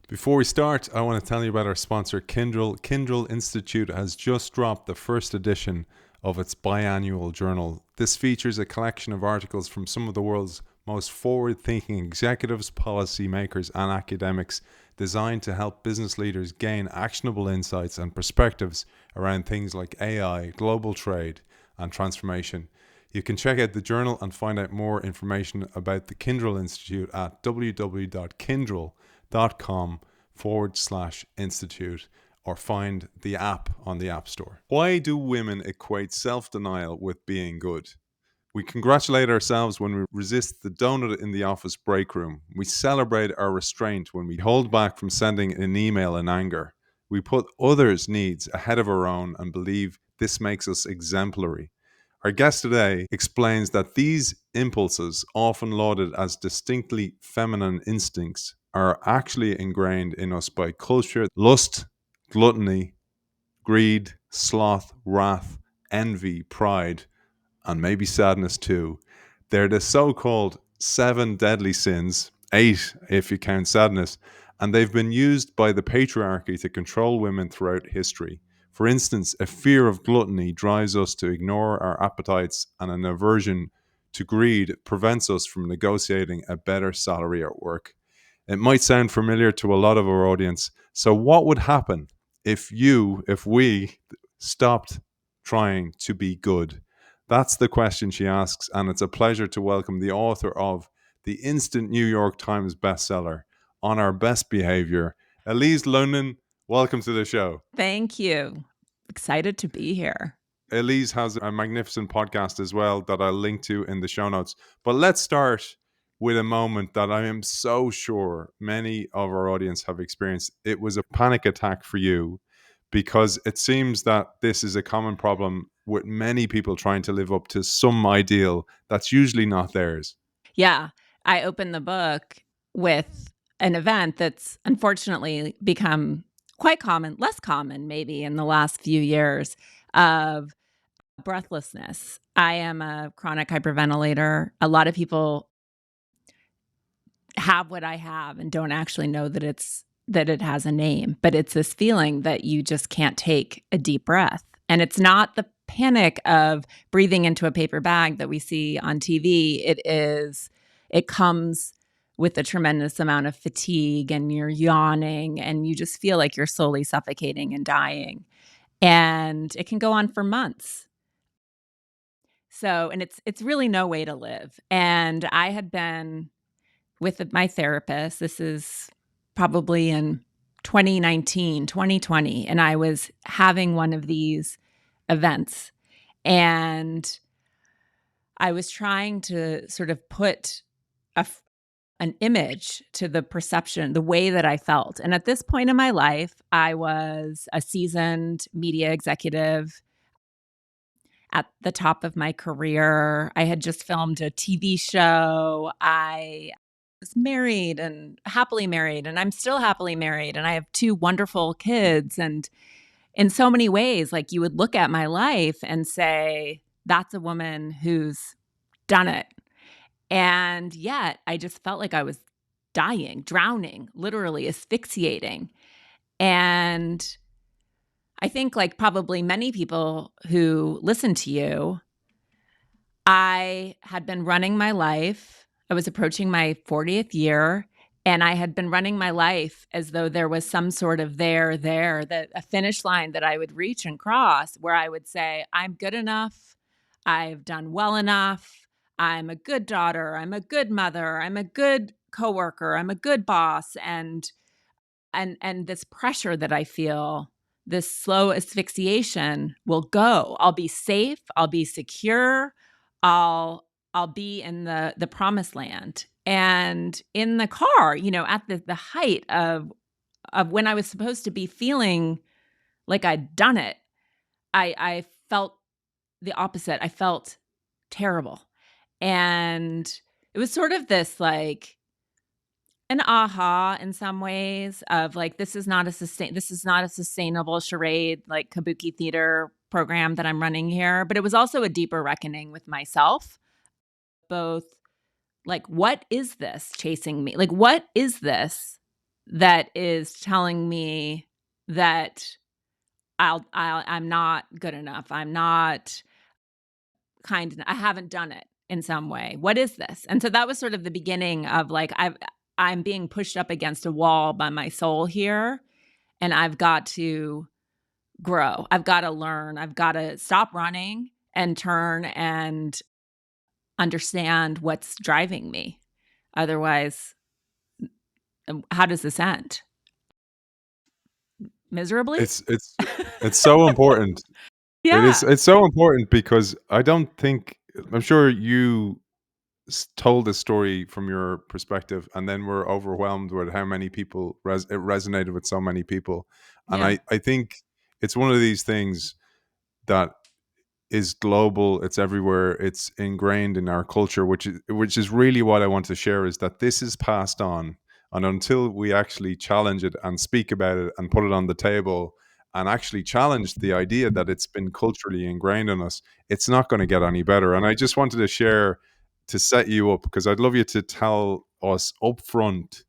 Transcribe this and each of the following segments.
Before we start, I want to tell you about our sponsor, Kindle. Kindle Institute has just dropped the first edition of its biannual journal. This features a collection of articles from some of the world's most forward-thinking executives, policymakers, and academics, designed to help business leaders gain actionable insights and perspectives around things like AI, global trade, and transformation. You can check out the journal and find out more information about the Kindle Institute at www.kindle.com/institute or find the app on the App Store. Why do women equate self-denial with being good? We congratulate ourselves when we resist the donut in the office break room. We celebrate our restraint when we hold back from sending an email in anger. We put others' needs ahead of our own and believe this makes us exemplary. Our guest today explains that these impulses, often lauded as distinctly feminine instincts, are actually ingrained in us by culture, lust, gluttony, greed, sloth, wrath, envy, pride, and maybe sadness too. They're the so-called 7 deadly sins, 8 if you count sadness, and they've been used by the patriarchy to control women throughout history. For instance, a fear of gluttony drives us to ignore our appetites, and an aversion to greed prevents us from negotiating a better salary at work. It might sound familiar to a lot of our audience. So what would happen if we stopped trying to be good? That's the question she asks, and it's a pleasure to welcome the author of the instant New York Times bestseller, On Our Best Behaviour, Elise Loehnen. Welcome to the show. Thank you. Excited to be here. Elise has a magnificent podcast as well that I'll link to in the show notes. But let's start with a moment that I am so sure many of our audience have experienced. It was a panic attack for you, because it seems that this is a common problem with many people trying to live up to some ideal that's usually not theirs. Yeah, I opened the book with an event that's unfortunately become quite common, less common maybe in the last few years, of breathlessness. I am a chronic hyperventilator. A lot of people have what I have and don't actually know that it has a name, but it's this feeling that you just can't take a deep breath. And it's not the panic of breathing into a paper bag that we see on TV. It comes with a tremendous amount of fatigue, and you're yawning and you just feel like you're slowly suffocating and dying. And it can go on for months. So, and it's really no way to live. And I had been with my therapist. This is probably in 2019, 2020, and I was having one of these events, and I was trying to sort of put an image to the perception, the way that I felt. And at this point in my life, I was a seasoned media executive at the top of my career. I had just filmed a TV show. I was married and happily married, and I'm still happily married, and I have 2 wonderful kids. And in so many ways, like, you would look at my life and say, that's a woman who's done it. And yet I just felt like I was dying, drowning, literally asphyxiating. And I think, like probably many people who listen to you, I had been running my life. I was approaching my 40th year, and I had been running my life as though there was some sort of that a finish line that I would reach and cross, where I would say, I'm good enough. I've done well enough. I'm a good daughter. I'm a good mother. I'm a good coworker. I'm a good boss. And this pressure that I feel, this slow asphyxiation, will go. I'll be safe. I'll be secure. I'll be in the promised land. And in the car, at the height of when I was supposed to be feeling like I'd done it, I felt the opposite. I felt terrible. And it was sort of this, like, an aha in some ways of, like, this is not a sustainable charade, like kabuki theater program that I'm running here. But it was also a deeper reckoning with myself, both like, what is this chasing me? Like, what is this that is telling me that I'm not good enough. I'm not kind enough. I haven't done it in some way. What is this? And so that was sort of the beginning of like I'm being pushed up against a wall by my soul here, and I've got to grow. I've got to learn. I've got to stop running and turn and understand what's driving me. Otherwise, how does this end? Miserably? It's so important. Yeah. It's so important because I don't think I'm sure you told this story from your perspective, and then we're overwhelmed with how many people it resonated with so many people, and Yeah. I think it's one of these things that is global, it's everywhere, it's ingrained in our culture, which is really what I want to share, is that this is passed on, and until we actually challenge it and speak about it and put it on the table and actually challenge the idea that it's been culturally ingrained in us, it's not going to get any better. And I just wanted to share, to set you up, because I'd love you to tell us upfront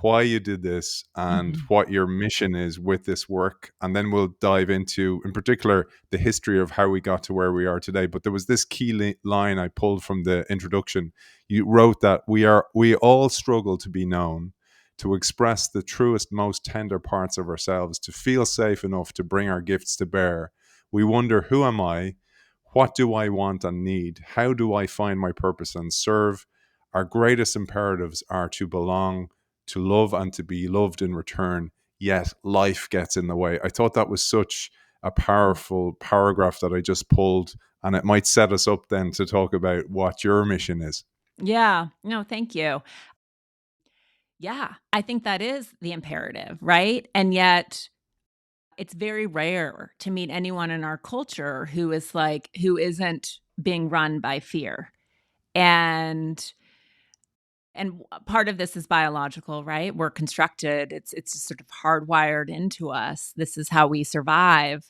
why you did this and Mhm. what your mission is with this work. And then we'll dive into, in particular, the history of how we got to where we are today. But there was this key line I pulled from the introduction. You wrote that we all struggle to be known, to express the truest, most tender parts of ourselves, to feel safe enough to bring our gifts to bear. We wonder, who am I? What do I want and need? How do I find my purpose and serve? Our greatest imperatives are to belong, to love, and to be loved in return. Yet life gets in the way. I thought that was such a powerful paragraph that I just pulled, and it might set us up then to talk about what your mission is. Yeah. No, thank you. Yeah, I think that is the imperative, right? And yet it's very rare to meet anyone in our culture who isn't being run by fear. And part of this is biological, right? We're constructed. It's just sort of hardwired into us. This is how we survive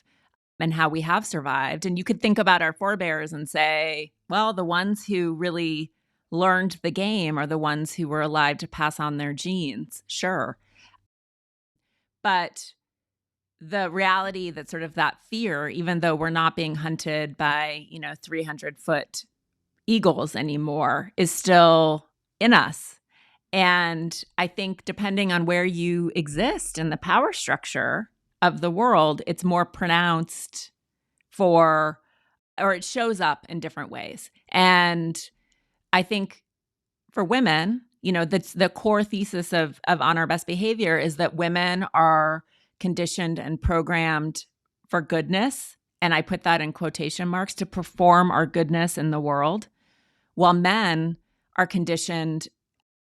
and how we have survived. And you could think about our forebears and say, well, the ones who really learned the game are the ones who were alive to pass on their genes. Sure. But the reality that sort of that fear, even though we're not being hunted by, 300-foot eagles anymore, is still in us. And I think depending on where you exist in the power structure of the world, it's more pronounced for, or it shows up in different ways. And I think for women, that's the core thesis of On Our Best Behavior, is that women are conditioned and programmed for goodness. And I put that in quotation marks, to perform our goodness in the world, while men are conditioned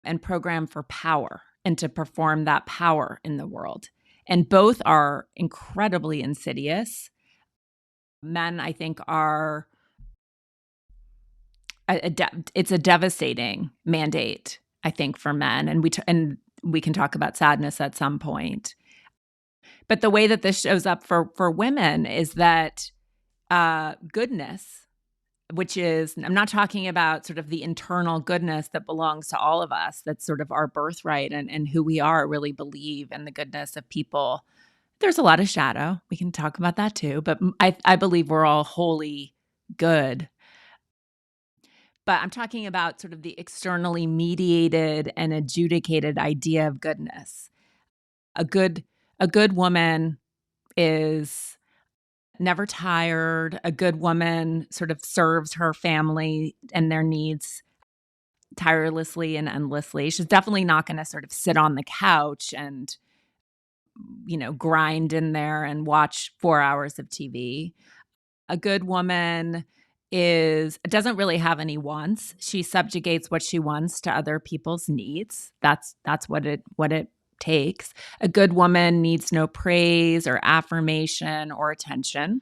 and programmed for power and to perform that power in the world. And both are incredibly insidious. Men, I think, are it's a devastating mandate, I think, for men, and we can talk about sadness at some point. But the way that this shows up for women is that goodness, which is, I'm not talking about sort of the internal goodness that belongs to all of us, that's sort of our birthright and who we are, really believe in the goodness of people. There's a lot of shadow. We can talk about that too, but I believe we're all wholly good. But I'm talking about sort of the externally mediated and adjudicated idea of goodness. A good a good woman is never tired. A good woman sort of serves her family and their needs tirelessly and endlessly. She's definitely not going to sort of sit on the couch and, grind in there and watch 4 hours of TV. A good woman doesn't really have any wants. She subjugates what she wants to other people's needs. That's what it takes. A good woman needs no praise or affirmation or attention,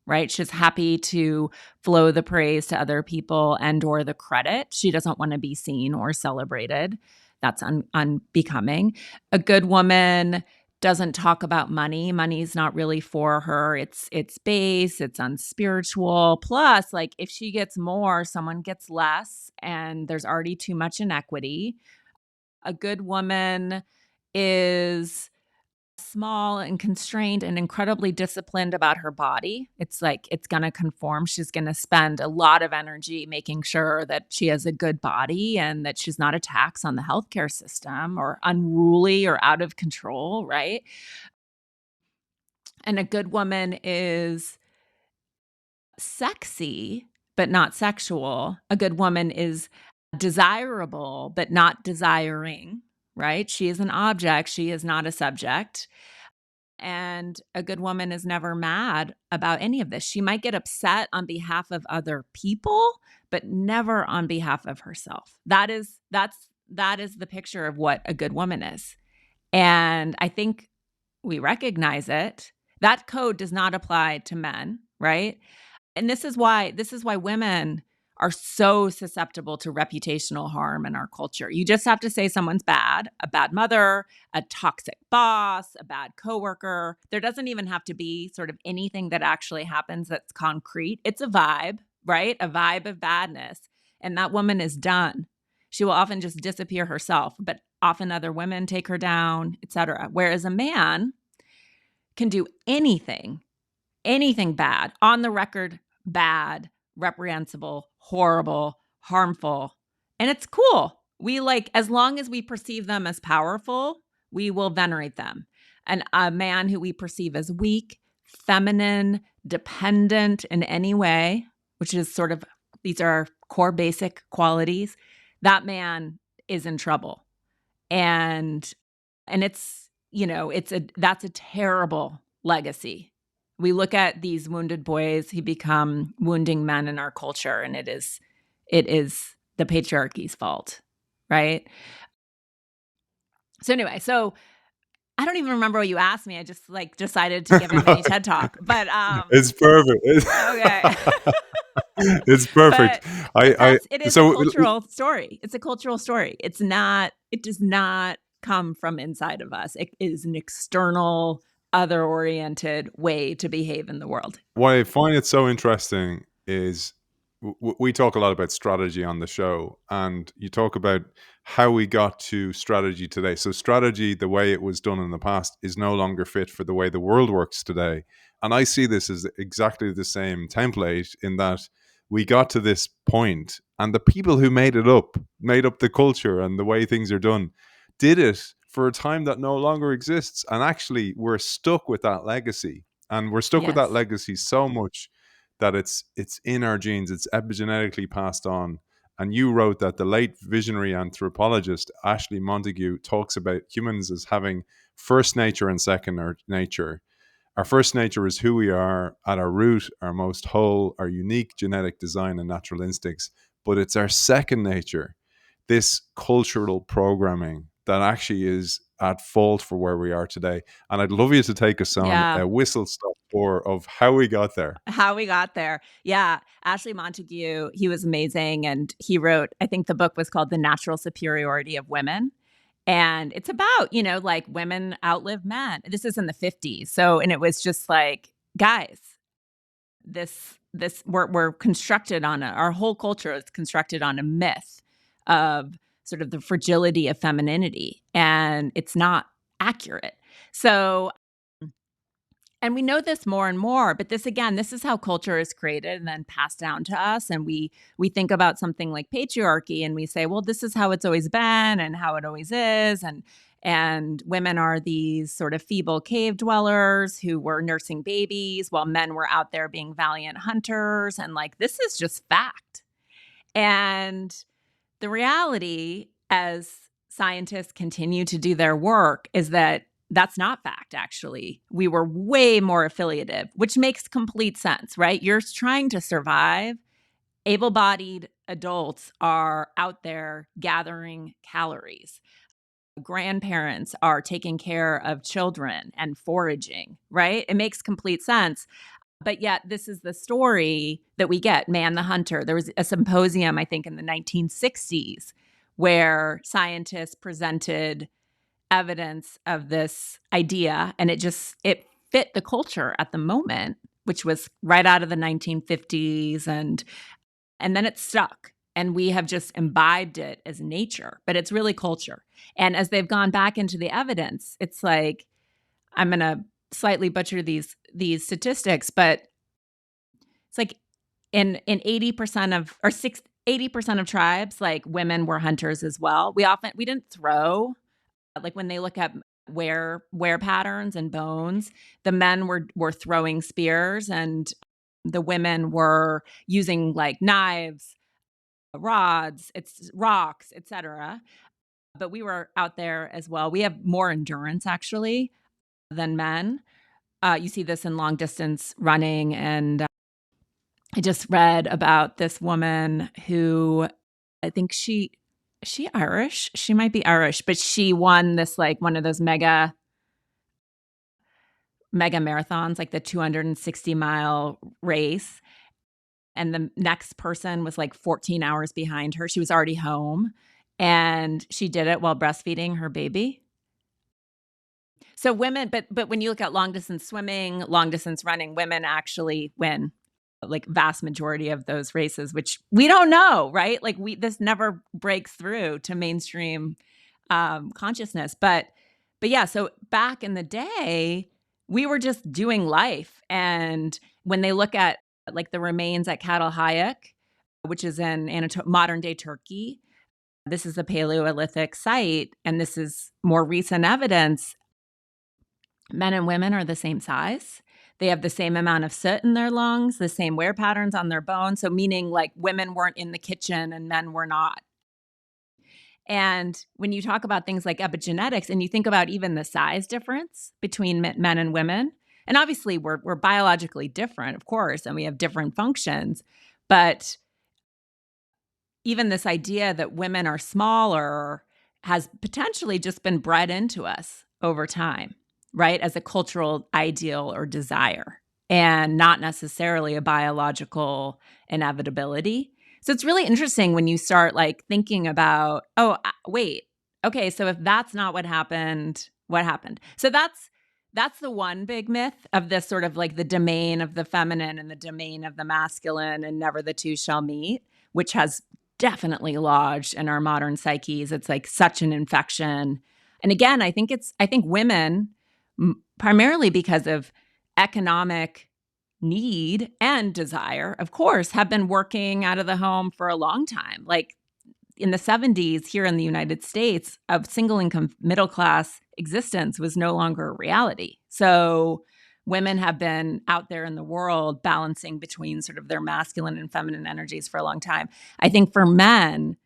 right? She's happy to flow the praise to other people and or the credit. She doesn't want to be seen or celebrated. That's unbecoming. A good woman doesn't talk about money. Money's not really for her. It's base, it's unspiritual. Plus, like, if she gets more, someone gets less, and there's already too much inequity. A good woman is small and constrained and incredibly disciplined about her body. It's like it's going to conform. She's going to spend a lot of energy making sure that she has a good body and that she's not a tax on the healthcare system or unruly or out of control, right? And a good woman is sexy, but not sexual. A good woman is desirable, but not desiring, right? She is an object. She is not a subject. And a good woman is never mad about any of this. She might get upset on behalf of other people, but never on behalf of herself. That is the picture of what a good woman is. And I think we recognize it. That code does not apply to men, right? And this is why women are so susceptible to reputational harm in our culture. You just have to say someone's bad, a bad mother, a toxic boss, a bad coworker. There doesn't even have to be sort of anything that actually happens that's concrete. It's a vibe, right? A vibe of badness. And that woman is done. She will often just disappear herself, but often other women take her down, etc. Whereas a man can do anything bad, on the record, bad, reprehensible, horrible, harmful. And it's cool. We like, as long as we perceive them as powerful, we will venerate them. And a man who we perceive as weak, feminine, dependent in any way, which is sort of, these are our core basic qualities, that man is in trouble. And it's, that's a terrible legacy. We look at these wounded boys who become wounding men in our culture, and it is the patriarchy's fault, right? So anyway, I don't even remember what you asked me. I just decided to give a mini TED talk, but it's perfect. Okay. It's perfect. It is a cultural story. It's a cultural story. It does not come from inside of us. It is an external, other-oriented way to behave in the world. What I find it so interesting is we talk a lot about strategy on the show, and you talk about how we got to strategy today. So strategy, the way it was done in the past, is no longer fit for the way the world works today. And I see this as exactly the same template, in that we got to this point, and the people who made up the culture and the way things are done, did it for a time that no longer exists. And actually, we're stuck with that legacy. And we're stuck with that legacy so much that it's in our genes, it's epigenetically passed on. And you wrote that the late visionary anthropologist Ashley Montagu talks about humans as having first nature and second nature. Our first nature is who we are at our root, our most whole, our unique genetic design and natural instincts. But it's our second nature, this cultural programming, that actually is at fault for where we are today. And I'd love you to take us on a whistle-stop tour of how we got there. Yeah. Ashley Montagu, he was amazing. And he wrote, I think the book was called The Natural Superiority of Women. And it's about, women outlive men. This is in the 50s. So, and it was just like, guys, we're constructed on our whole culture is constructed on a myth of sort of the fragility of femininity, and it's not accurate. So, and we know this more and more, but this is how culture is created and then passed down to us. And we think about something like patriarchy, and we say, well, this is how it's always been and how it always is. And women are these sort of feeble cave dwellers who were nursing babies while men were out there being valiant hunters. And this is just fact. And the reality, as scientists continue to do their work, is that that's not fact, actually. We were way more affiliative, which makes complete sense, right? You're trying to survive. Able-bodied adults are out there gathering calories. Grandparents are taking care of children and foraging, right? It makes complete sense. But yet this is the story that we get, Man the Hunter. There was a symposium, I think, in the 1960s where scientists presented evidence of this idea, and it fit the culture at the moment, which was right out of the 1950s, and then it stuck. and we have just imbibed it as nature, but it's really culture. And as they've gone back into the evidence, it's like, I'm going to slightly butcher these statistics, but it's like in 80% of, or 80% of tribes, like women were hunters as well. We didn't throw, like when they look at wear patterns and bones, the men were throwing spears and the women were using like knives, rods, it's rocks, etc. But we were out there as well. We have more endurance actually than men. You see this in long distance running. And I just read about this woman who, I think she Irish. She might be Irish, but she won this like one of those mega marathons, like the 260-mile race. And the next person was like 14 hours behind her. She was already home and she did it while breastfeeding her baby. So women, but when you look at long distance swimming, long distance running, women actually win like vast majority of those races, which we don't know, right? Like this never breaks through to mainstream consciousness. But yeah, so back in the day, we were just doing life. And when they look at like the remains at Cattle Hayek, which is in modern day Turkey, this is a Paleolithic site, and this is more recent evidence. Men and women are the same size. They have the same amount of soot in their lungs, the same wear patterns on their bones. So meaning like women weren't in the kitchen and men were not. And when you talk about things like epigenetics and you think about even the size difference between men and women, and obviously we're biologically different, of course, and we have different functions, but even this idea that women are smaller has potentially just been bred into us over time, right? As a cultural ideal or desire, and not necessarily a biological inevitability. So it's really interesting when you start like thinking about, oh, wait, okay, so if that's not what happened, what happened? So that's the one big myth of this sort of like the domain of the feminine and the domain of the masculine, and never the two shall meet, which has definitely lodged in our modern psyches. It's like such an infection. And again, I think women, primarily because of economic need and desire, of course, have been working out of the home for a long time. Like in the 70s here in the United States, a single income middle class existence was no longer a reality. So women have been out there in the world balancing between sort of their masculine and feminine energies for a long time. I think for men,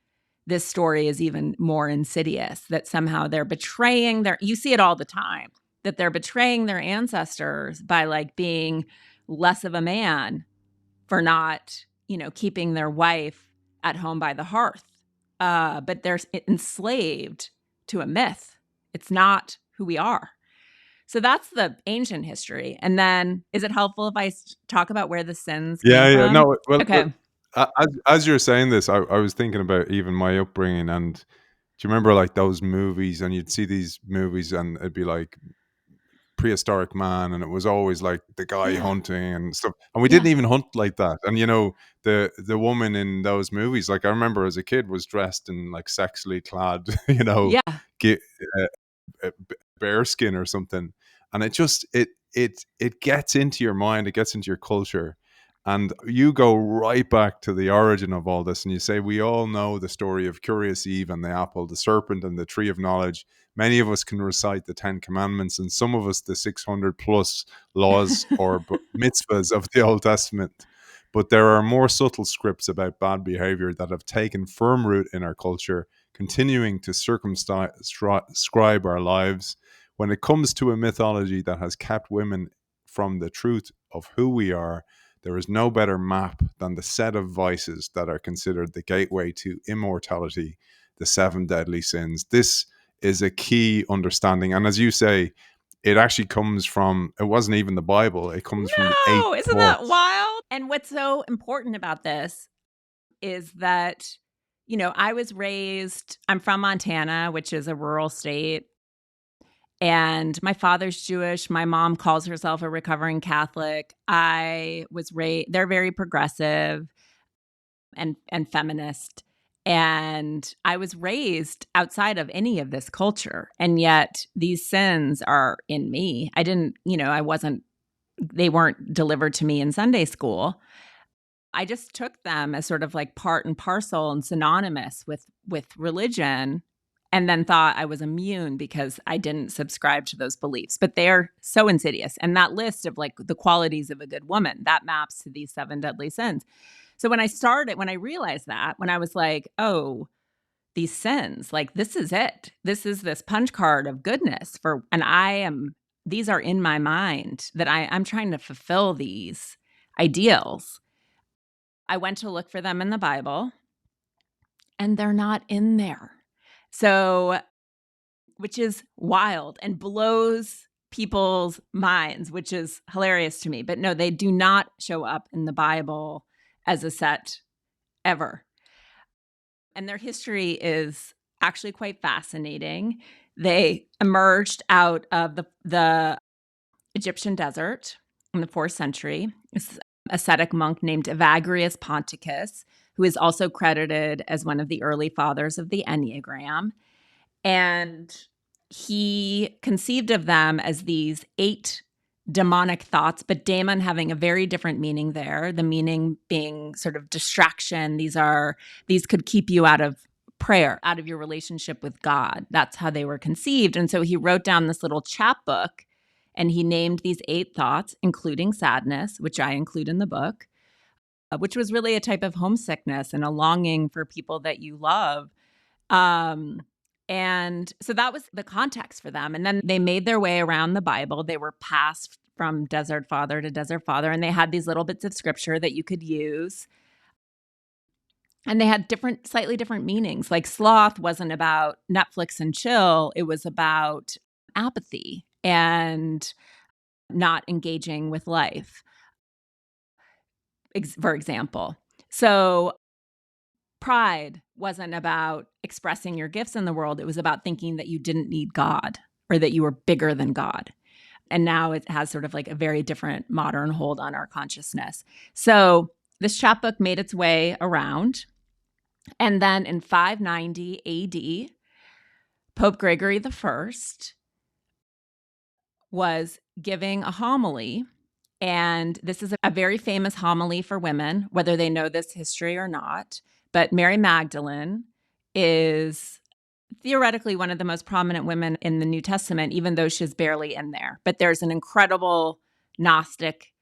this story is even more insidious, that somehow they're betraying you see it all the time, that they're betraying their ancestors by like being less of a man for not, keeping their wife at home by the hearth. But they're enslaved to a myth. It's not who we are. So that's the ancient history. And then is it helpful if I talk about where the sins came Yeah. from? No, well, Okay. as you're saying this, I was thinking about even my upbringing. And do you remember like those movies? And you'd see these movies and it'd be like prehistoric man, and it was always like the guy Yeah. hunting and stuff, and we Yeah. didn't even hunt like that. And the woman in those movies, like I remember as a kid, was dressed in like sexually clad Yeah. ge- bear skin or something. And it just it gets into your mind, it gets into your culture, and you go right back to the origin of all this, and you say we all know the story of Curious Eve and the apple, the serpent and the tree of knowledge. Many of us can recite the 10 commandments, and some of us the 600 plus laws or mitzvahs of the Old Testament. But there are more subtle scripts about bad behavior that have taken firm root in our culture, continuing to circumscribe our lives. When it comes to a mythology that has kept women from the truth of who we are, there is no better map than the set of vices that are considered the gateway to immortality, the seven deadly sins. This is a key understanding. And as you say, it actually comes from, it wasn't even the Bible, it comes from the eight No, isn't that thoughts. wild? And what's so important about this is that, I'm from Montana, which is a rural state. And my father's Jewish. My mom calls herself a recovering Catholic. I was raised, they're very progressive. and feminist. And I was raised outside of any of this culture. And yet these sins are in me. They weren't delivered to me in Sunday school. I just took them as sort of like part and parcel and synonymous with religion, and then thought I was immune because I didn't subscribe to those beliefs. But they are so insidious. And that list of like the qualities of a good woman, that maps to these 7 deadly sins. So when I realized that, when I was like, oh, these sins, like this is it. This is this punch card of goodness these are in my mind that I'm trying to fulfill these ideals. I went to look for them in the Bible, and they're not in there. So, which is wild and blows people's minds, which is hilarious to me. But no, they do not show up in the Bible as a set ever. And their history is actually quite fascinating. They emerged out of the Egyptian desert in the 4th century. This ascetic monk named Evagrius Ponticus, who is also credited as one of the early fathers of the Enneagram. And he conceived of them as these 8 demonic thoughts, but daemon having a very different meaning there, the meaning being sort of distraction. These could keep you out of prayer, out of your relationship with God. That's how they were conceived. And so he wrote down this little chapbook, and he named these 8 thoughts, including sadness, which I include in the book, which was really a type of homesickness and a longing for people that you love. And so that was the context for them. And then they made their way around the Bible. They were passed from desert father to desert father, and they had these little bits of scripture that you could use. And they had slightly different meanings. Like sloth wasn't about Netflix and chill. It was about apathy and not engaging with life, for example. So pride wasn't about expressing your gifts in the world. It was about thinking that you didn't need God or that you were bigger than God. And now it has sort of like a very different modern hold on our consciousness. So this chapbook made its way around. And then in 590 AD, Pope Gregory I was giving a homily. And this is a very famous homily for women, whether they know this history or not. But Mary Magdalene is theoretically one of the most prominent women in the New Testament, even though she's barely in there. But there's an incredible Gnostic,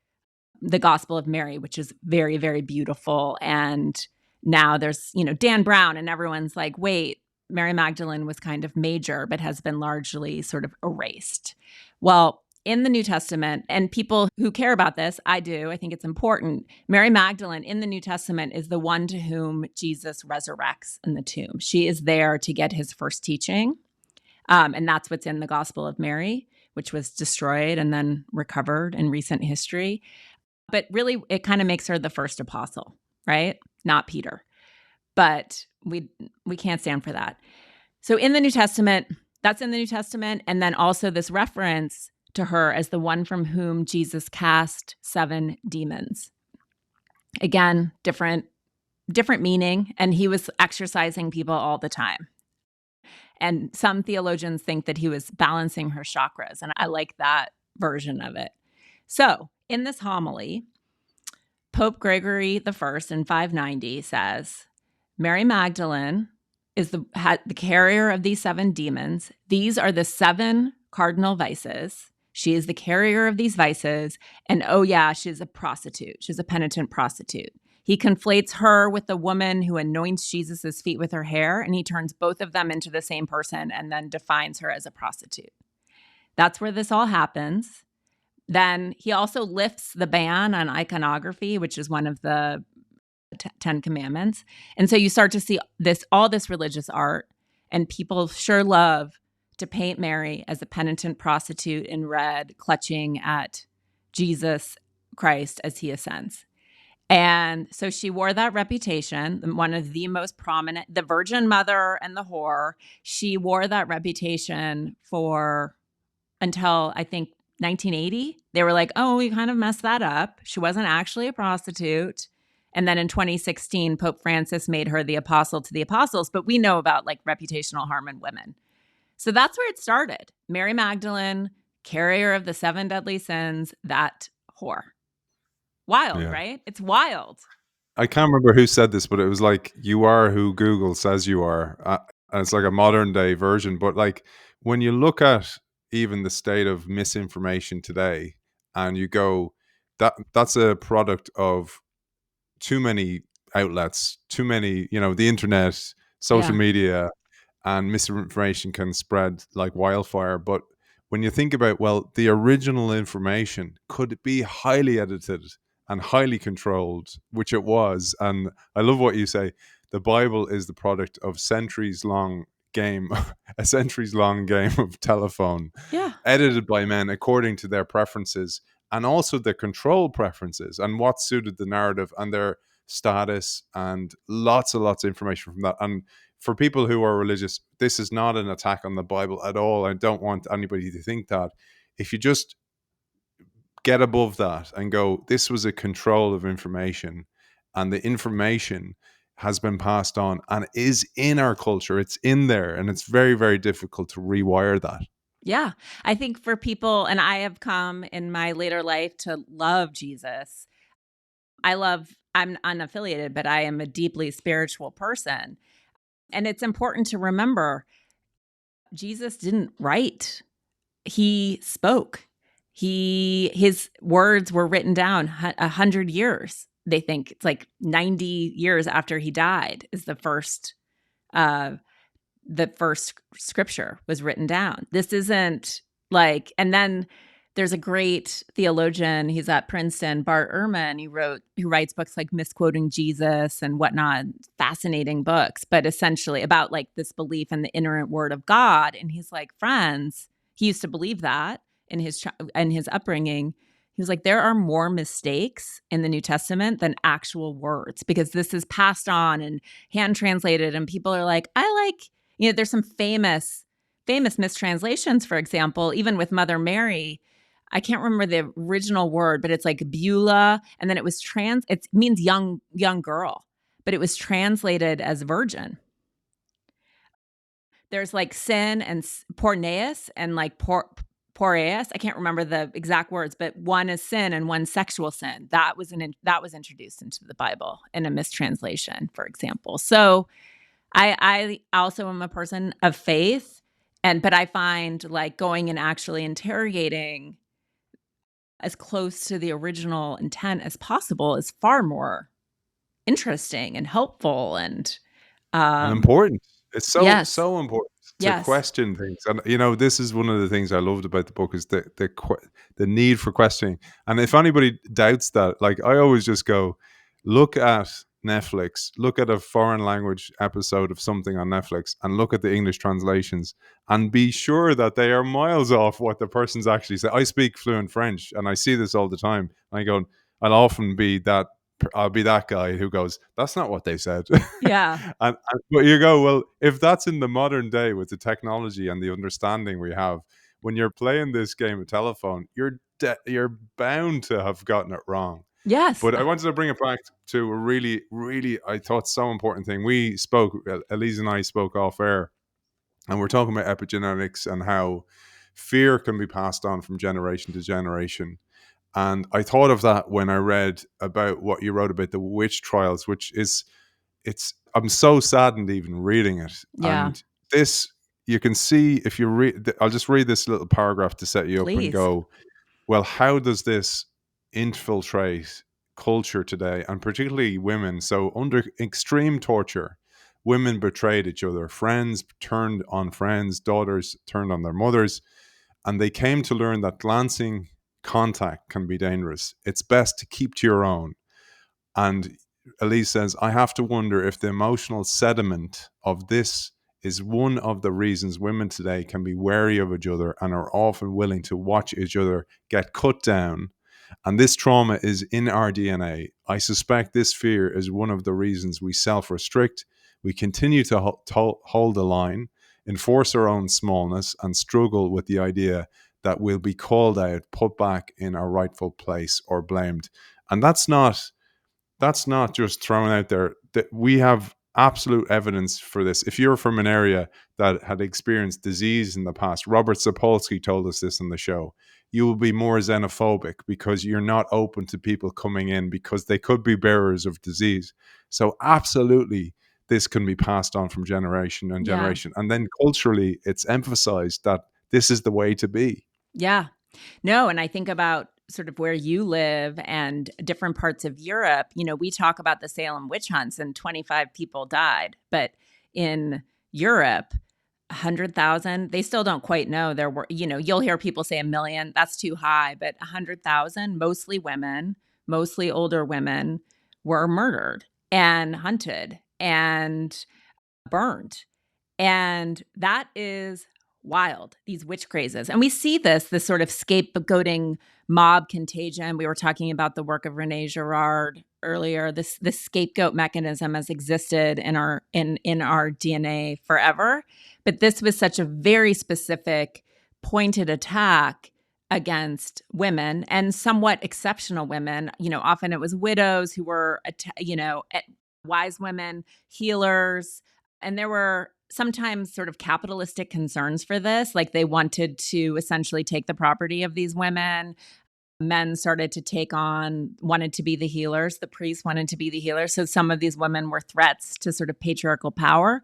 the Gospel of Mary, which is very, very beautiful. And now there's, Dan Brown, and everyone's like, wait, Mary Magdalene was kind of major, but has been largely sort of erased. Well, in the New Testament, and people who care about this, I do, I think it's important, Mary Magdalene in the New Testament is the one to whom Jesus resurrects in the tomb. She is there to get his first teaching. And that's what's in the Gospel of Mary, which was destroyed and then recovered in recent history. But really, it kind of makes her the first apostle, right? Not Peter. But we can't stand for that. So in the New Testament, that's in the New Testament. And then also this reference to her as the one from whom Jesus cast 7 demons. Again, different meaning. And he was exorcising people all the time. And some theologians think that he was balancing her chakras. And I like that version of it. So in this homily, Pope Gregory I in 590 says, Mary Magdalene is the carrier of these 7 demons. These are the 7 cardinal vices. She is the carrier of these vices. And oh yeah, she's a prostitute. She's a penitent prostitute. He conflates her with the woman who anoints Jesus' feet with her hair, and he turns both of them into the same person and then defines her as a prostitute. That's where this all happens. Then he also lifts the ban on iconography, which is one of the 10 Commandments. And so you start to see all this religious art, and people sure love to paint Mary as a penitent prostitute in red, clutching at Jesus Christ as he ascends. And so she wore that reputation, one of the most prominent, the Virgin Mother and the whore. She wore that reputation until I think 1980. They were like, oh, we kind of messed that up. She wasn't actually a prostitute. And then in 2016, Pope Francis made her the apostle to the apostles. But we know about like reputational harm in women. So that's where it started. Mary Magdalene, carrier of the 7 deadly sins, that whore. Wild, Yeah. right? It's wild. I can't remember who said this, but it was like, you are who Google says you are. And it's like a modern day version. But like, when you look at even the state of misinformation today, and you go, that's a product of too many outlets, too many, the internet, social Yeah. media, and misinformation can spread like wildfire. But when you think about, well, the original information could be highly edited and highly controlled, which it was. And I love what you say. The Bible is the product of centuries long game, a centuries long game of telephone, Yeah. edited by men according to their preferences, and also their control preferences and what suited the narrative and their status, and lots and lots of information from that. And for people who are religious, this is not an attack on the Bible at all. I don't want anybody to think that. If you just get above that and go, this was a control of information, and the information has been passed on and is in our culture, it's in there, and it's very, very difficult to rewire that. Yeah. I think for people, and I have come in my later life to love Jesus. I'm unaffiliated, but I am a deeply spiritual person. And it's important to remember Jesus didn't write, he spoke. His words were written down 100 years. They think it's like 90 years after he died is uh, the first scripture was written down. This isn't like, and then there's a great theologian, he's at Princeton, Bart Ehrman, who writes books like Misquoting Jesus and whatnot, fascinating books, but essentially about like this belief in the inerrant word of God. And he's like, friends, he used to believe that in his upbringing. He was like, there are more mistakes in the New Testament than actual words, because this is passed on and hand translated, and people are like, there's some famous mistranslations, for example, even with Mother Mary. I can't remember the original word, but it's like Beulah, and then it means young girl, but it was translated as virgin. There's like sin and porneus and like poreas. I can't remember the exact words, but one is sin and one sexual sin. That was introduced into the Bible in a mistranslation, for example. So I also am a person of faith, but I find like going and actually interrogating as close to the original intent as possible is far more interesting and helpful and Important. It's yes, so important to yes, question things. And this is one of the things I loved about the book, is the need for questioning. And if anybody doubts that, like, I always just go, look at Netflix, look at a foreign language episode of something on Netflix, and look at the English translations, and be sure that they are miles off what the person's actually said. I speak fluent French, and I see this all the time. I go, I'll often be that I'll be that guy who goes, that's not what they said. yeah, But you go, well, if that's in the modern day with the technology and the understanding we have, when you're playing this game of telephone, you're bound to have gotten it wrong. yes, But I wanted to bring it back to a really, really, I thought, so important thing. We spoke, Elise and I spoke off air, and we're talking about epigenetics and how fear can be passed on from generation to generation. And I thought of that when I read about what you wrote about the witch trials, which is, I'm so saddened even reading it. yeah. And this, you can see if you read, I'll just read this little paragraph to set you up and Please, go, well, how does this infiltrate culture today, and particularly women? So under extreme torture, women betrayed each other, friends turned on friends, daughters turned on their mothers, and they came to learn that glancing contact can be dangerous. It's best to keep to your own. And Elise says, I have to wonder if the emotional sediment of this is one of the reasons women today can be wary of each other and are often willing to watch each other get cut down. And this trauma is in our DNA. I suspect this fear is one of the reasons we self restrict. We continue to hold the line, enforce our own smallness, and struggle with the idea that we'll be called out, put back in our rightful place, or blamed. And That's not just thrown out there. That we have absolute evidence for this. If you're from an area that had experienced disease in the past, Robert Sapolsky told us this on the show, you will be more xenophobic because you're not open to people coming in because they could be bearers of disease. So absolutely, this can be passed on from generation and Yeah. generation. And then culturally, it's emphasized that this is the way to be. Yeah. No, and I think about sort of where you live and different parts of Europe. You know, we talk about the Salem witch hunts and 25 people died, but in Europe, 100,000, they still don't quite know. There were, you know, you'll hear people say 1,000,000, that's too high, but 100,000, mostly women, mostly older women, were murdered and hunted and burned. And that is wild, these witch crazes. And we see this sort of scapegoating mob contagion. We were talking about the work of Renee Girard earlier. This scapegoat mechanism has existed in our DNA forever. But this was such a very specific, pointed attack against women and somewhat exceptional women. You know, often it was widows who were, wise women, healers. And there were sometimes sort of capitalistic concerns for this. Like they wanted to essentially take the property of these women. Men started to wanted to be the healers. The priests wanted to be the healers. So some of these women were threats to sort of patriarchal power.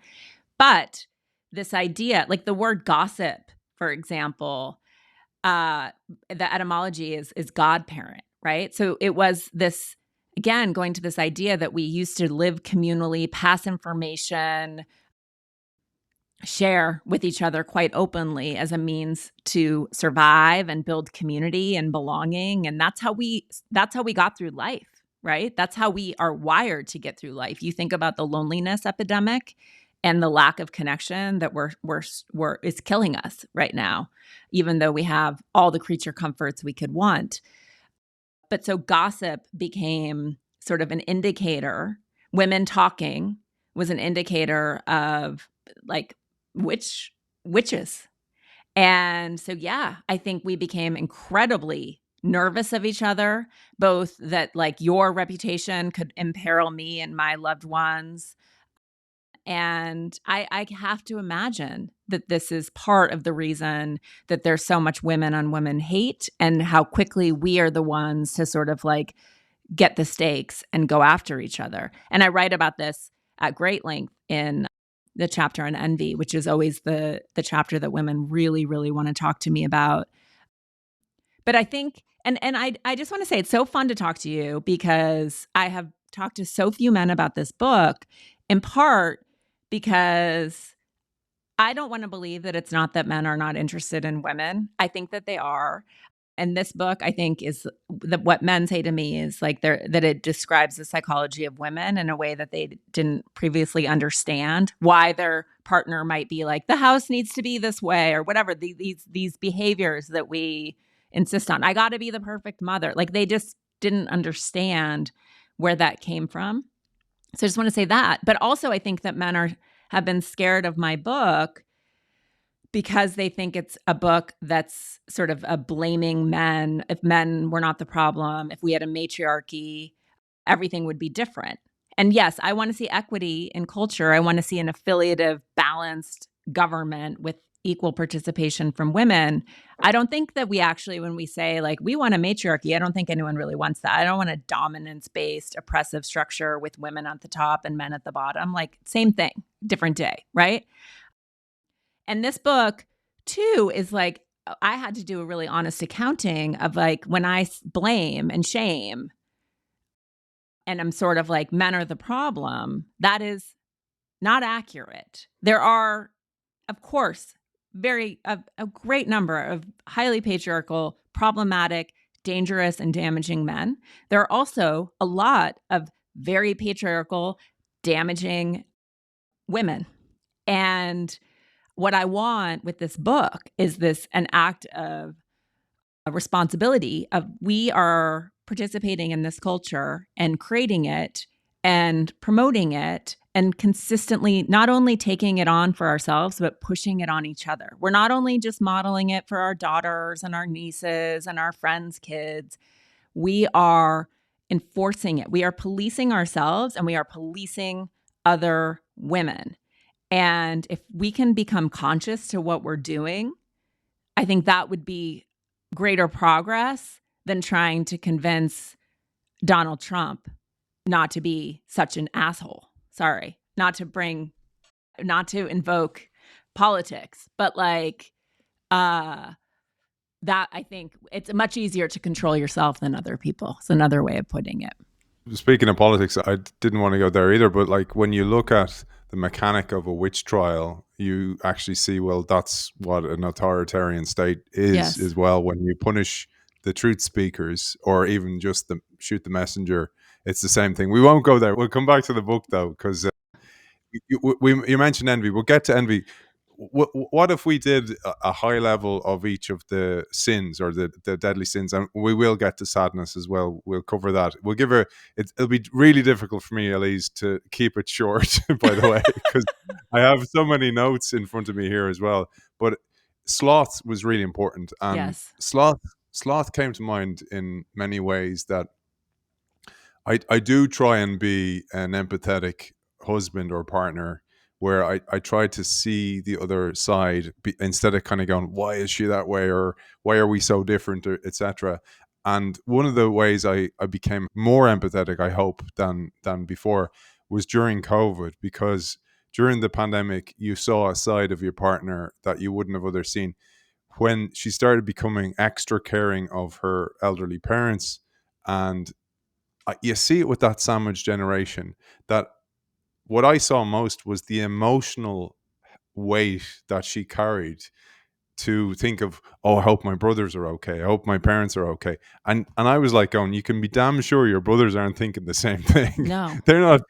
But this idea, like the word gossip, for example, the etymology is godparent, right? So it was this, again, going to this idea that we used to live communally, pass information, share with each other quite openly as a means to survive and build community and belonging. And that's how we got through life, right? That's how we are wired to get through life. You think about the loneliness epidemic and the lack of connection that is killing us right now, even though we have all the creature comforts we could want. But so gossip became sort of an indicator. Women talking was an indicator of like witches. And so, yeah, I think we became incredibly nervous of each other, both that like your reputation could imperil me and my loved ones. And I have to imagine that this is part of the reason that there's so much women on women hate and how quickly we are the ones to sort of like get the stakes and go after each other. And I write about this at great length in the chapter on envy, which is always the chapter that women really, really want to talk to me about. But I think, and I just want to say it's so fun to talk to you because I have talked to so few men about this book, in part because I don't want to believe that it's not that men are not interested in women. I think that they are. And this book, I think, is what men say to me is like that it describes the psychology of women in a way that they didn't previously understand. Why their partner might be like, the house needs to be this way, or whatever. These behaviors that we insist on. I got to be the perfect mother. Like they just didn't understand where that came from. So I just want to say that. But also, I think that men have been scared of my book because they think it's a book that's sort of a blaming men. If men were not the problem, if we had a matriarchy, everything would be different. And yes, I want to see equity in culture. I want to see an affiliative, balanced government with equal participation from women. I don't think that we actually, when we say like, we want a matriarchy, I don't think anyone really wants that. I don't want a dominance-based, oppressive structure with women at the top and men at the bottom. Like, same thing, different day, right? And this book, too, is like, I had to do a really honest accounting of like when I blame and shame and I'm sort of like, men are the problem, that is not accurate. There are, of course, a great number of highly patriarchal, problematic, dangerous, and damaging men. There are also a lot of very patriarchal, damaging women. And what I want with this book is an act of a responsibility of we are participating in this culture and creating it and promoting it and consistently not only taking it on for ourselves, but pushing it on each other. We're not only just modeling it for our daughters and our nieces and our friends' kids. We are enforcing it. We are policing ourselves and we are policing other women. And if we can become conscious to what we're doing, I think that would be greater progress than trying to convince Donald Trump not to be such an asshole. Sorry, not to invoke politics, but like that, I think it's much easier to control yourself than other people. It's another way of putting it. Speaking of politics, I didn't want to go there either, but like when you look at the mechanic of a witch trial, you actually see, well, that's what an authoritarian state is Yes. as well. When you punish the truth speakers or even just shoot the messenger, it's the same thing. We won't go there. We'll come back to the book though, because you mentioned envy. We'll get to envy. What if we did a high level of each of the sins or the deadly sins, and we will get to sadness as well. We'll cover that. We'll give her. It'll be really difficult for me, Elise, to keep it short. By the way, because I have so many notes in front of me here as well. But sloth was really important, and Yes. sloth came to mind in many ways. That I do try and be an empathetic husband or partner where I try to see the other side instead of kind of going, why is she that way? Or why are we so different? Or etc. And one of the ways I became more empathetic, I hope, than before was during COVID, because during the pandemic, you saw a side of your partner that you wouldn't have otherwise seen. When she started becoming extra caring of her elderly parents, and you see it with that sandwich generation, that what I saw most was the emotional weight that she carried to think of, oh, I hope my brothers are okay. I hope my parents are okay. And I was like going, you can be damn sure your brothers aren't thinking the same thing. No. They're not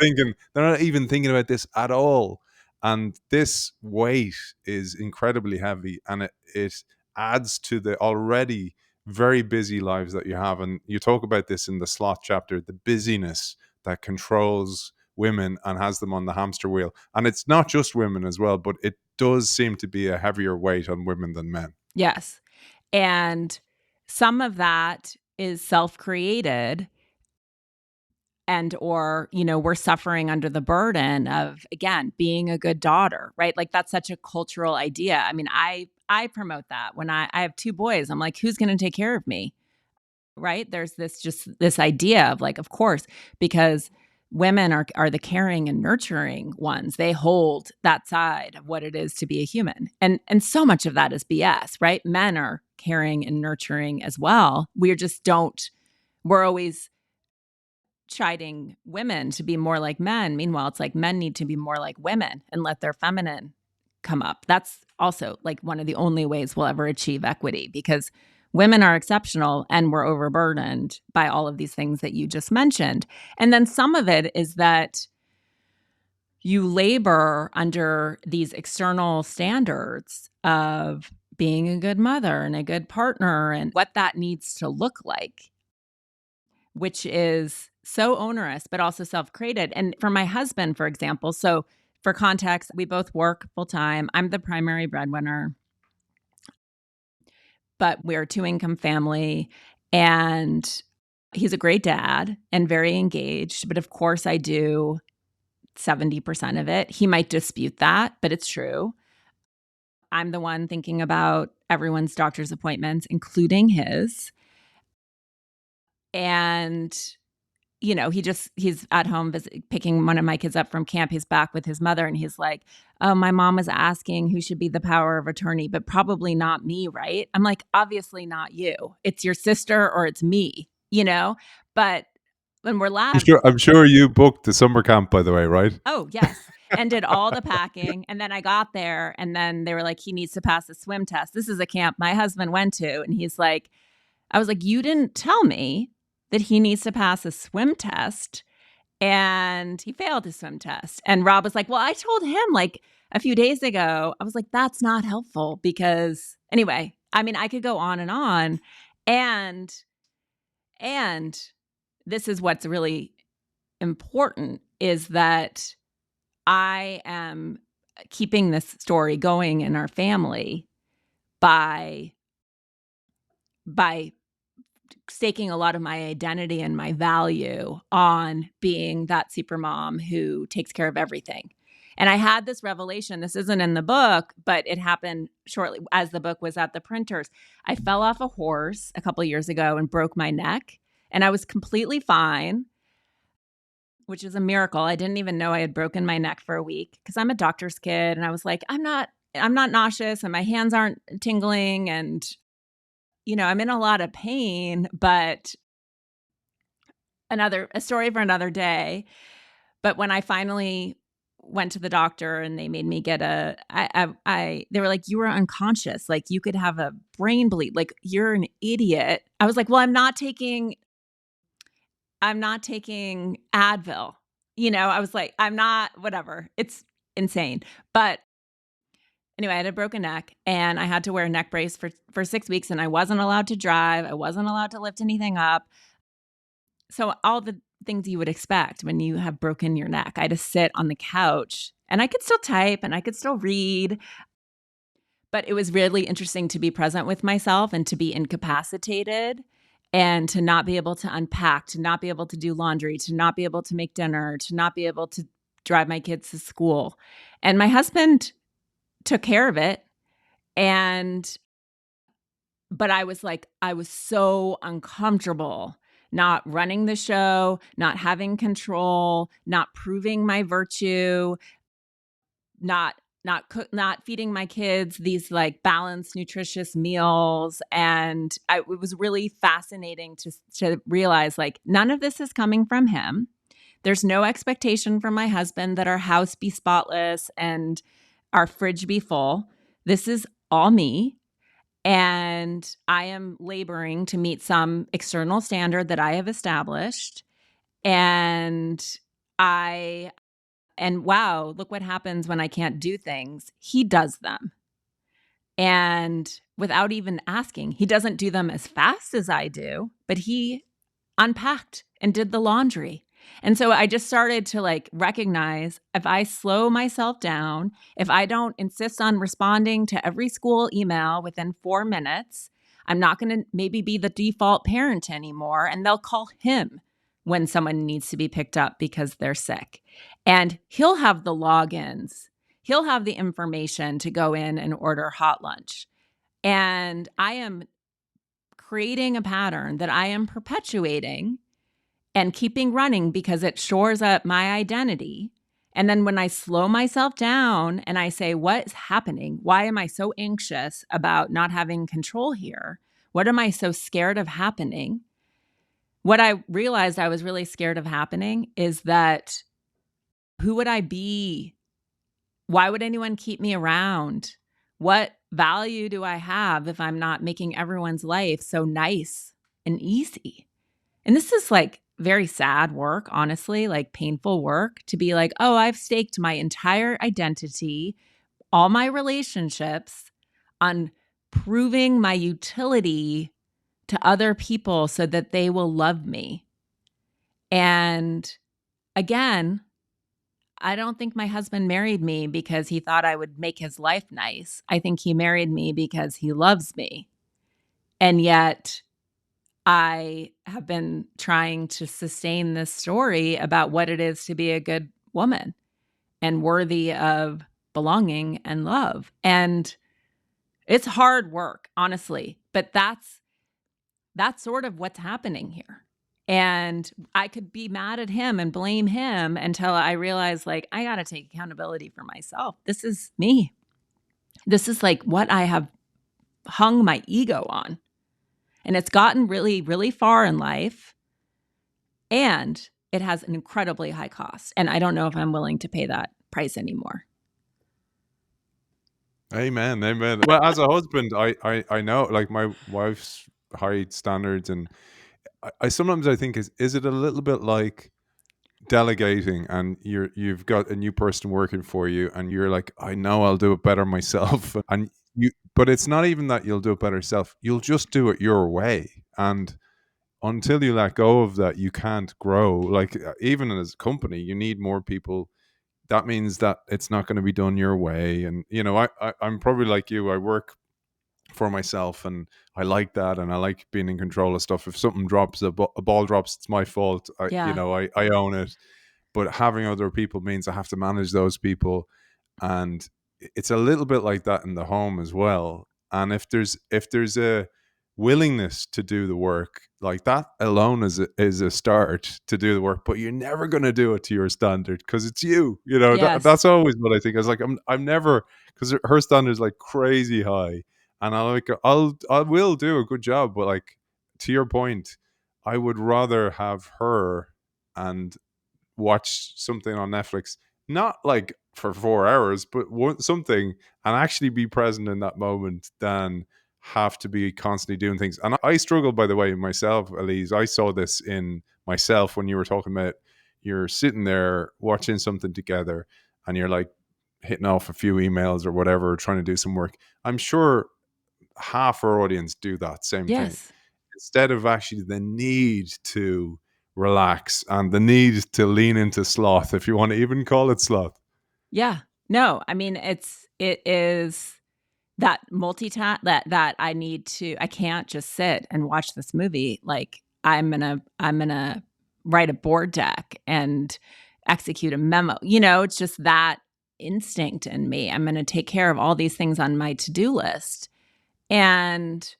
even thinking about this at all. And this weight is incredibly heavy, and it adds to the already very busy lives that you have. And you talk about this in the sloth chapter, the busyness that controls women and has them on the hamster wheel. And it's not just women as well, but it does seem to be a heavier weight on women than men. Yes. And some of that is self-created, and or we're suffering under the burden of, again, being a good daughter, right? Like that's such a cultural idea. I mean, I promote that when I have two boys. I'm like, who's going to take care of me? Right? There's this idea of like, of course, because women are the caring and nurturing ones. They hold that side of what it is to be a human. And so much of that is BS, right? Men are caring and nurturing as well. We're always chiding women to be more like men. Meanwhile, it's like men need to be more like women and let their feminine come up. That's also like one of the only ways we'll ever achieve equity, because women are exceptional and we're overburdened by all of these things that you just mentioned. And then some of it is that you labor under these external standards of being a good mother and a good partner and what that needs to look like, which is so onerous, but also self-created. And for my husband, for example, so for context, we both work full time. I'm the primary breadwinner, but we're a two-income family, and he's a great dad and very engaged. But of course, I do 70% of it. He might dispute that, but it's true. I'm the one thinking about everyone's doctor's appointments, including his. And he's at home picking one of my kids up from camp. He's back with his mother and he's like, oh, my mom was asking who should be the power of attorney, but probably not me, right? I'm like, obviously not you. It's your sister or it's me, But when we're laughing. I'm sure you booked the summer camp, by the way, right? Oh, yes. And did all the packing. And then I got there and then they were like, he needs to pass a swim test. This is a camp my husband went to. And he's like, I was like, you didn't tell me that he needs to pass a swim test. And he failed his swim test. And Rob was like, well, I told him like a few days ago. I was like, that's not helpful because anyway, I mean, I could go on and on. And this is what's really important, is that I am keeping this story going in our family by staking a lot of my identity and my value on being that super mom who takes care of everything. And I had this revelation. This isn't in the book, but it happened shortly as the book was at the printers. I fell off a horse a couple of years ago and broke my neck, and I was completely fine, which is a miracle. I didn't even know I had broken my neck for a week because I'm a doctor's kid, and I was like, I'm not nauseous and my hands aren't tingling, and I'm in a lot of pain, but a story for another day. But when I finally went to the doctor and they made me get they were like, you were unconscious. Like, you could have a brain bleed. Like, you're an idiot. I was like, well, I'm not taking Advil. I was like, I'm not, whatever. It's insane. But anyway, I had a broken neck and I had to wear a neck brace for 6 weeks, and I wasn't allowed to drive. I wasn't allowed to lift anything up. So all the things you would expect when you have broken your neck. I had to sit on the couch, and I could still type and I could still read. But it was really interesting to be present with myself and to be incapacitated and to not be able to unpack, to not be able to do laundry, to not be able to make dinner, to not be able to drive my kids to school. And my husband took care of it. But I was so uncomfortable not running the show, not having control, not proving my virtue, not feeding my kids these like balanced, nutritious meals. And it was really fascinating to realize like none of this is coming from him. There's no expectation from my husband that our house be spotless and our fridge be full. This is all me. And I am laboring to meet some external standard that I have established. And wow, look what happens when I can't do things. He does them. And without even asking, he doesn't do them as fast as I do, but he unpacked and did the laundry. And so I just started to like recognize if I slow myself down, if I don't insist on responding to every school email within 4 minutes, I'm not going to maybe be the default parent anymore. And they'll call him when someone needs to be picked up because they're sick. And he'll have the logins. He'll have the information to go in and order hot lunch. And I am creating a pattern that I am perpetuating and keeping running because it shores up my identity. And then when I slow myself down and I say, what is happening? Why am I so anxious about not having control here? What am I so scared of happening? What I realized I was really scared of happening is that who would I be? Why would anyone keep me around? What value do I have if I'm not making everyone's life so nice and easy? And this is like very sad work, honestly, like painful work to be like, oh, I've staked my entire identity, all my relationships on proving my utility to other people so that they will love me. And again, I don't think my husband married me because he thought I would make his life nice. I think he married me because he loves me. And yet I have been trying to sustain this story about what it is to be a good woman and worthy of belonging and love. And it's hard work, honestly, but that's sort of what's happening here. And I could be mad at him and blame him until I realize, like, I got to take accountability for myself. This is me. This is like what I have hung my ego on. And it's gotten really, really far in life. And it has an incredibly high cost. And I don't know if I'm willing to pay that price anymore. Amen. Amen. Well, as a husband, I know like my wife's high standards, and I sometimes I think is it a little bit like delegating, and you've got a new person working for you and you're like, I know I'll do it better myself. And but it's not even that you'll do it better yourself, you'll just do it your way. And until you let go of that, you can't grow. Like even as a company, you need more people. That means that it's not going to be done your way. And I'm probably like you. I work for myself, and I like that, and I like being in control of stuff. If something drops, a ball drops, it's my fault. Yeah. I own it. But having other people means I have to manage those people, and it's a little bit like that in the home as well. And if there's a willingness to do the work, like that alone is a start to do the work. But you're never going to do it to your standard because it's you. Yes. That's always what I think. I was like, I'm never, because her standard's like crazy high, and I will do a good job. But like, to your point, I would rather have her and watch something on Netflix, not like for 4 hours, but something, and actually be present in that moment, than have to be constantly doing things. And I struggle, by the way, myself, Elise. I saw this in myself when you were talking about you're sitting there watching something together and you're like hitting off a few emails or whatever, trying to do some work. I'm sure half our audience do that same thing, Yes. instead of actually the need to relax and the need to lean into sloth, if you want to even call it sloth. Yeah. No, I mean, it is that multitask that I can't just sit and watch this movie. Like I'm gonna write a board deck and execute a memo. It's just that instinct in me. I'm gonna take care of all these things on my to-do list. And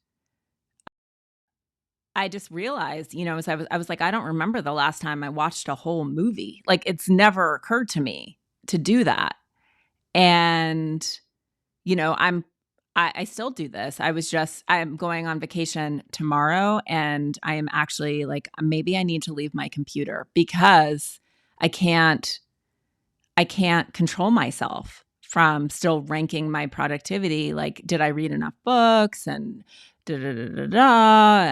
I just realized, as I was like, I don't remember the last time I watched a whole movie. Like it's never occurred to me to do that. And I still do this. I'm going on vacation tomorrow, and I am actually like, maybe I need to leave my computer because I can't I can't control myself from still ranking my productivity. Like, did I read enough books and da da da da da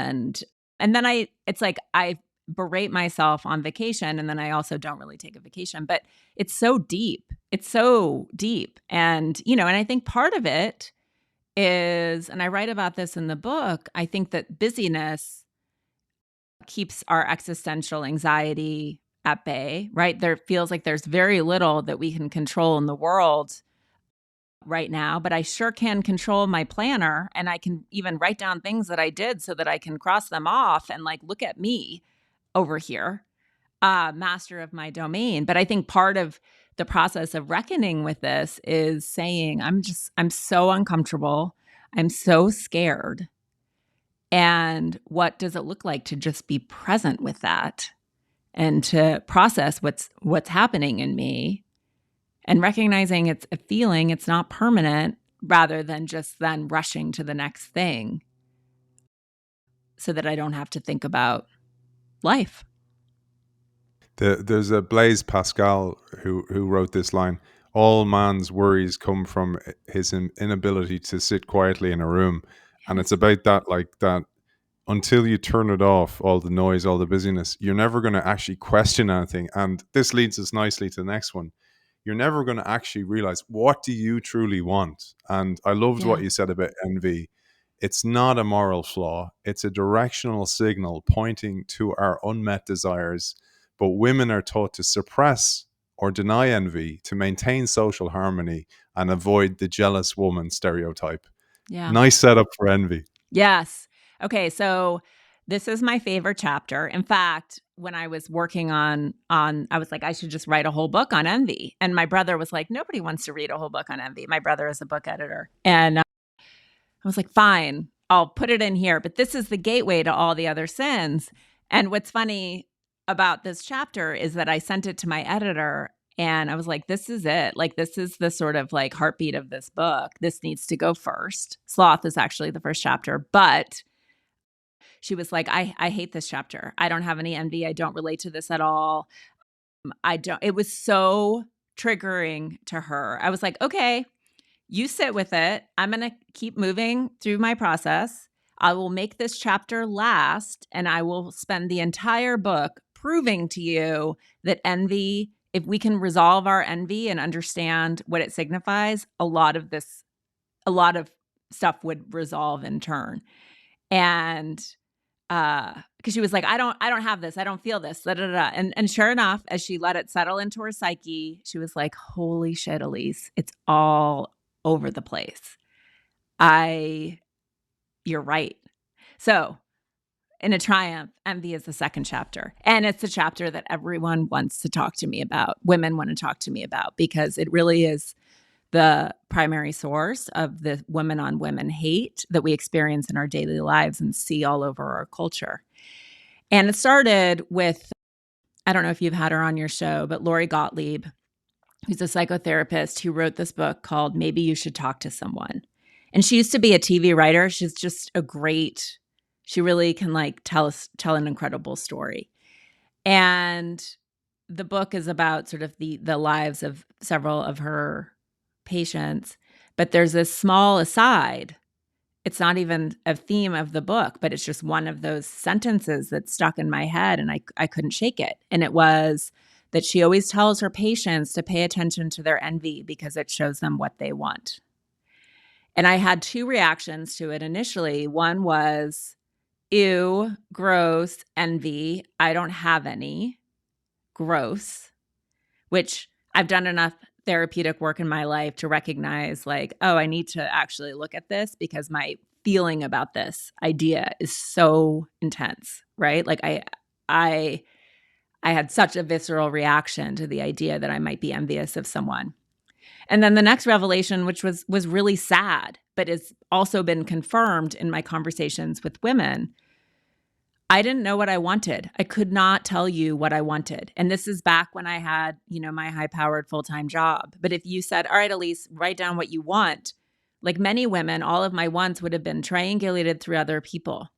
and then it's like I berate myself on vacation, and then I also don't really take a vacation. But it's so deep. It's so deep. And I think part of it is, and I write about this in the book, I think that busyness keeps our existential anxiety at bay, right? There feels like there's very little that we can control in the world right now, but I sure can control my planner, and I can even write down things that I did so that I can cross them off and like, look at me over here, master of my domain. But I think part of the process of reckoning with this is saying, I'm so uncomfortable. I'm so scared. And what does it look like to just be present with that and to process what's happening in me, and recognizing it's a feeling, it's not permanent, rather than just then rushing to the next thing so that I don't have to think about life. There's a Blaise Pascal who wrote this line: "All man's worries come from his inability to sit quietly in a room," and it's Yes. about that, like that. Until you turn it off, all the noise, all the busyness, you're never going to actually question anything. And this leads us nicely to the next one. You're never going to actually realize, what do you truly want? And I loved what Yeah. you said about envy. It's not a moral flaw, it's a directional signal pointing to our unmet desires. But women are taught to suppress or deny envy to maintain social harmony and avoid the jealous woman stereotype. Yeah. Nice setup for envy. Yes. Okay, so this is my favorite chapter. In fact, when I was working on I was like, I should just write a whole book on envy. And my brother was like, nobody wants to read a whole book on envy. My brother is a book editor. And I was like, fine, I'll put it in here. But this is the gateway to all the other sins. And what's funny about this chapter is that I sent it to my editor, and I was like, this is it. Like, this is the sort of like heartbeat of this book. This needs to go first. Sloth is actually the first chapter. But she was like, I hate this chapter. I don't have any envy. I don't relate to this at all. It was so triggering to her. I was like, okay, you sit with it. I'm going to keep moving through my process. I will make this chapter last, and I will spend the entire book proving to you that envy, if we can resolve our envy and understand what it signifies, a lot of stuff would resolve in turn. And because she was like, I don't have this, I don't feel this, da, da, da. And sure enough, as she let it settle into her psyche, she was like, holy shit, Elise, it's all over the place. I you're right. So in a triumph, envy is the second chapter. And it's the chapter that everyone wants to talk to me about. Women want to talk to me about, because it really is the primary source of the women on women hate that we experience in our daily lives and see all over our culture. And it started with, I don't know if you've had her on your show, but Lori Gottlieb, who's a psychotherapist who wrote this book called Maybe You Should Talk to Someone. And she used to be a TV writer. She's just she really can like tell an incredible story. And the book is about sort of the lives of several of her patients. But there's this small aside. It's not even a theme of the book, but it's just one of those sentences that stuck in my head, and I couldn't shake it. And it was that she always tells her patients to pay attention to their envy because it shows them what they want. And I had two reactions to it initially. One was, ew, gross, envy. I don't have any. Gross. Which I've done enough therapeutic work in my life to recognize, like, oh, I need to actually look at this because my feeling about this idea is so intense, right? Like I had such a visceral reaction to the idea that I might be envious of someone. And then the next revelation, which was really sad, but has also been confirmed in my conversations with women, I didn't know what I wanted. I could not tell you what I wanted. And this is back when I had, my high-powered full-time job. But if you said, all right, Elise, write down what you want, like many women, all of my wants would have been triangulated through other people.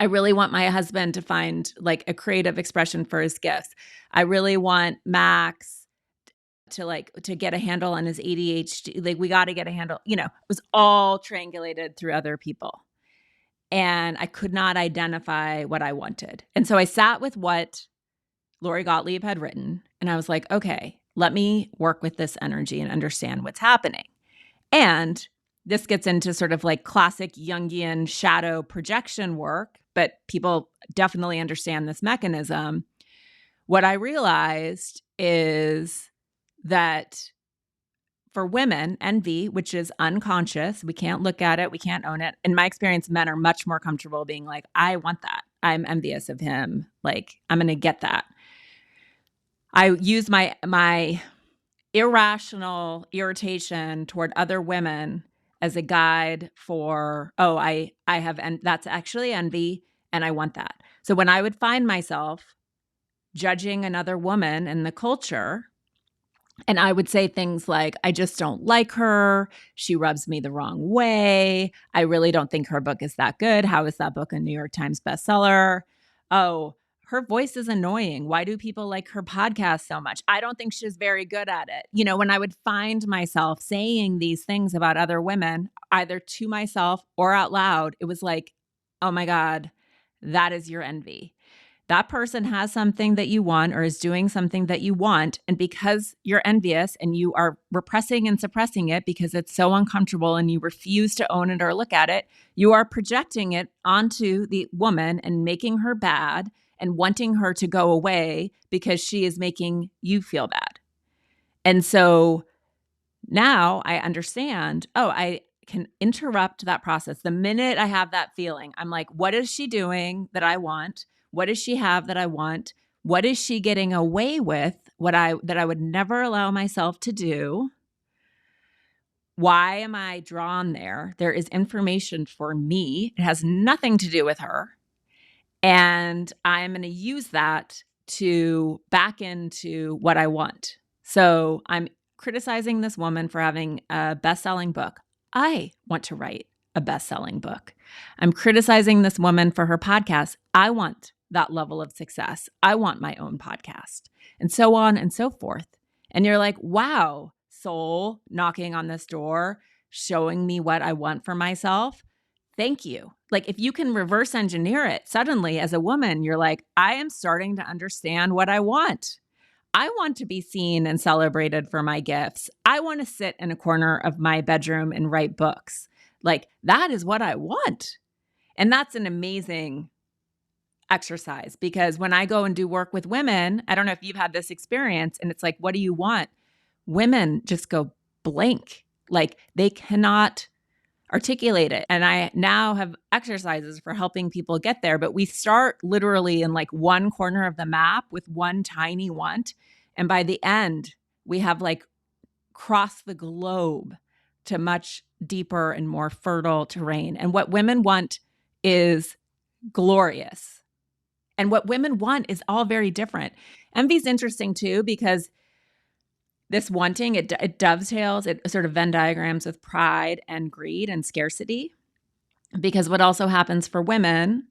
I really want my husband to find like a creative expression for his gifts. I really want Max to get a handle on his ADHD. Like, we got to get a handle, it was all triangulated through other people. And I could not identify what I wanted. And so I sat with what Lori Gottlieb had written, and I was like, okay, let me work with this energy and understand what's happening. And this gets into sort of like classic Jungian shadow projection work, but people definitely understand this mechanism. What I realized is that for women, envy, which is unconscious, we can't look at it, we can't own it. In my experience, men are much more comfortable being like, I want that. I'm envious of him. Like, I'm going to get that. I use my irrational irritation toward other women as a guide for, I have, and that's actually envy, and I want that. So when I would find myself judging another woman in the culture, and I would say things like, I just don't like her. She rubs me the wrong way. I really don't think her book is that good. How is that book a New York Times bestseller? Oh, her voice is annoying. Why do people like her podcast so much? I don't think she's very good at it. When I would find myself saying these things about other women, either to myself or out loud, it was like, oh my God, that is your envy. That person has something that you want or is doing something that you want. And because you're envious and you are repressing and suppressing it because it's so uncomfortable and you refuse to own it or look at it, you are projecting it onto the woman and making her bad and wanting her to go away because she is making you feel bad. And so now I understand, I can interrupt that process. The minute I have that feeling, I'm like, what is she doing that I want? What does she have that I want? What is she getting away with that I would never allow myself to do? Why am I drawn there? There is information for me. It has nothing to do with her. And I'm going to use that to back into what I want. So I'm criticizing this woman for having a best-selling book. I want to write a best-selling book. I'm criticizing this woman for her podcast. I want that level of success. I want my own podcast, and so on and so forth. And you're like, wow, soul knocking on this door, showing me what I want for myself. Thank you. Like, if you can reverse engineer it, suddenly as a woman, you're like, I am starting to understand what I want. I want to be seen and celebrated for my gifts. I want to sit in a corner of my bedroom and write books. Like, that is what I want. And that's an amazing exercise, because when I go and do work with women, I don't know if you've had this experience, and it's like, what do you want? Women just go blank. Like, they cannot articulate it. And I now have exercises for helping people get there. But we start literally in like one corner of the map with one tiny want. And by the end, we have like crossed the globe to much deeper and more fertile terrain. And what women want is glorious. And what women want is all very different. Envy is interesting too, because this wanting, it dovetails, it sort of Venn diagrams with pride and greed and scarcity. Because what also happens for women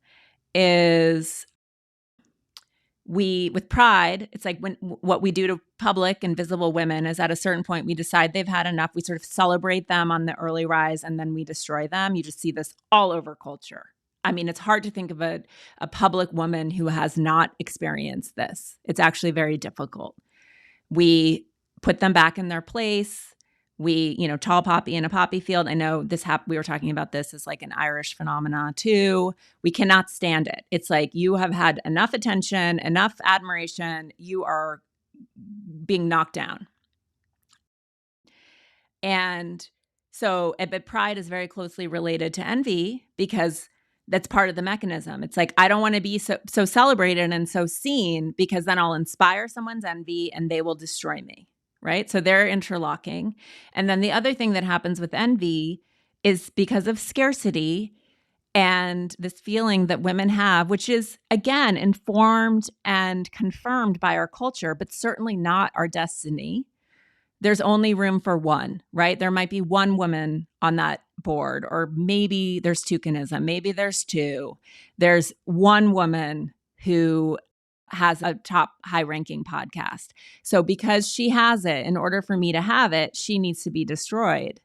is with pride, it's like what we do to public and visible women is at a certain point, we decide they've had enough. We sort of celebrate them on the early rise and then we destroy them. You just see this all over culture. I mean, it's hard to think of a public woman who has not experienced this. It's actually very difficult. We put them back in their place. We, tall poppy in a poppy field. I know we were talking about this as like an Irish phenomena too. We cannot stand it. It's like you have had enough attention, enough admiration. You are being knocked down. And so, but pride is very closely related to envy because that's part of the mechanism. It's like, I don't want to be so celebrated and so seen because then I'll inspire someone's envy and they will destroy me. Right? So they're interlocking. And then the other thing that happens with envy is because of scarcity and this feeling that women have, which is, again, informed and confirmed by our culture, but certainly not our destiny. There's only room for one, right? There might be one woman on that board, or maybe there's toucanism, maybe there's two. There's one woman who has a top high-ranking podcast. So because she has it, in order for me to have it, she needs to be destroyed.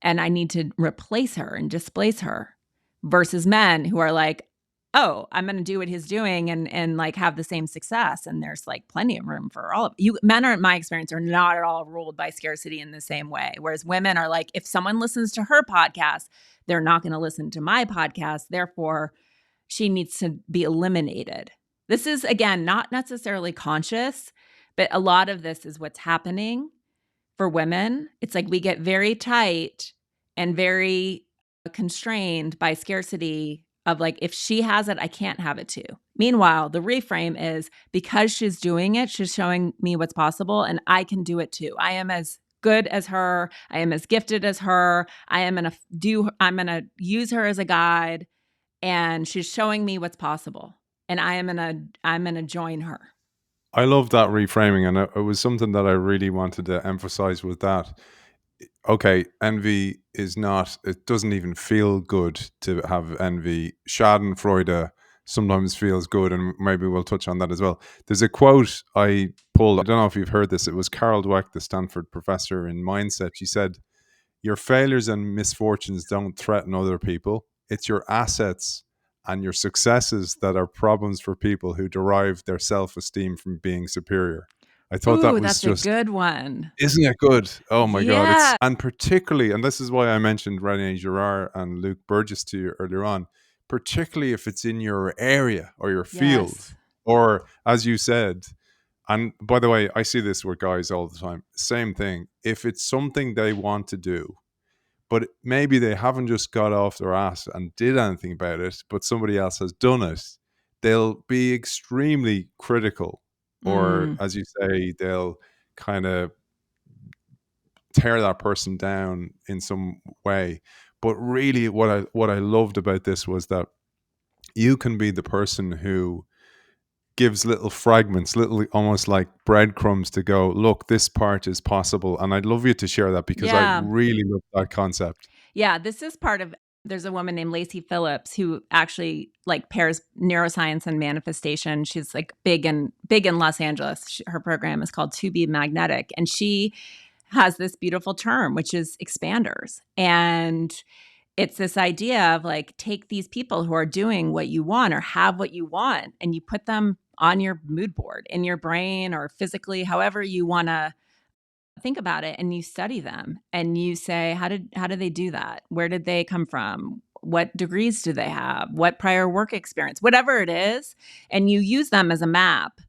And I need to replace her and displace her versus men who are like, oh, I'm going to do what he's doing and like have the same success. And there's like plenty of room for all of you. Men are, in my experience, are not at all ruled by scarcity in the same way. Whereas women are like, if someone listens to her podcast, they're not going to listen to my podcast. Therefore, she needs to be eliminated. This is, again, not necessarily conscious, but a lot of this is what's happening for women. It's like we get very tight and very constrained by scarcity of like, if she has it, I can't have it too. Meanwhile, the reframe is because she's doing it, she's showing me what's possible and I can do it too. I am as good as her. I am as gifted as her. I'm going to use her as a guide and she's showing me what's possible. And I'm gonna join her. I love that reframing, and it was something that I really wanted to emphasize was that, okay, envy is not, it doesn't even feel good to have envy. Schadenfreude sometimes feels good, and maybe we'll touch on that as well. There's a quote I pulled, I don't know if you've heard this, it was Carol Dweck, the Stanford professor in mindset. She said, your failures and misfortunes don't threaten other people. It's your assets and your successes that are problems for people who derive their self-esteem from being superior. I thought that was that's just a good one. Isn't it good? Oh my God. Yeah. And particularly, and this is why I mentioned René Girard and Luke Burgess to you earlier on, particularly if it's in your area or your field, Yes. or as you said, and by the way, I see this with guys all the time, same thing. If it's something they want to do, but maybe they haven't just got off their ass and did anything about it, but somebody else has done it, they'll be extremely critical. Or as you say, they'll kind of tear that person down in some way. But really what I loved about this was that you can be the person who gives little fragments, little almost like breadcrumbs to go, look, this part is possible. And I'd love you to share that because I really love that concept. Yeah, this is part of, there's a woman named Lacey Phillips who actually like pairs neuroscience and manifestation. She's like big in Los Angeles. Her program is called To Be Magnetic. And she has this beautiful term, which is expanders. And it's this idea of like, take these people who are doing what you want or have what you want, and you put them on your mood board in your brain or physically, however you want to think about it, and you study them and you say, how did they do that? Where did they come from? What degrees do they have? What prior work experience? Whatever it is. And you use them as a map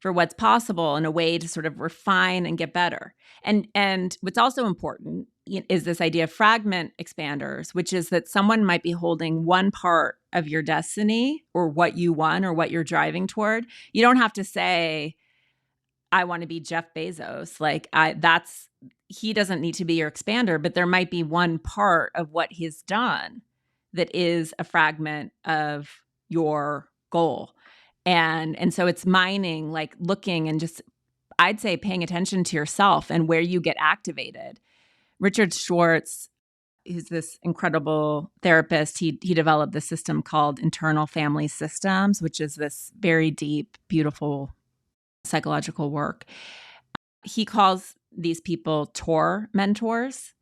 for what's possible in a way to sort of refine and get better. And what's also important is this idea of fragment expanders, which is that someone might be holding one part of your destiny or what you want or what you're driving toward. You don't have to say, I want to be Jeff Bezos. Like he doesn't need to be your expander, but there might be one part of what he's done that is a fragment of your goal. And so it's mining, like looking and just, I'd say, paying attention to yourself and where you get activated. Richard Schwartz, who's this incredible therapist, he developed this system called internal family systems, which is this very deep, beautiful psychological work. He calls these people Tor mentors,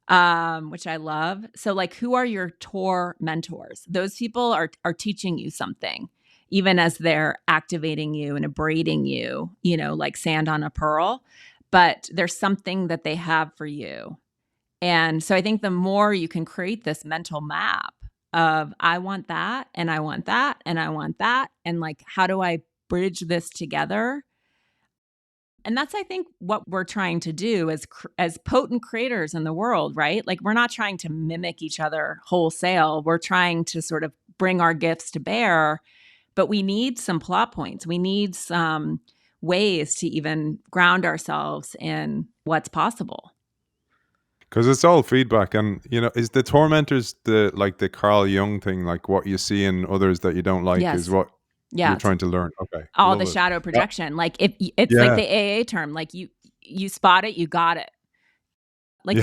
which I love. So like, who are your Tor mentors? Those people are teaching you something, even as they're activating you and abrading you, like sand on a pearl. But there's something that they have for you. And so I think the more you can create this mental map of, I want that, and I want that, and I want that, and like, how do I bridge this together? And that's, I think, what we're trying to do as potent creators in the world, right? Like, we're not trying to mimic each other wholesale. We're trying to sort of bring our gifts to bear, but we need some plot points. We need some ways to even ground ourselves in what's possible. Because it's all feedback, and is the tormentors the Carl Jung thing, like what you see in others that you don't like, Yes. is what you're trying to learn. Okay, all the shadow projection. Like, if it's like the AA term, like you spot it, you got it. Like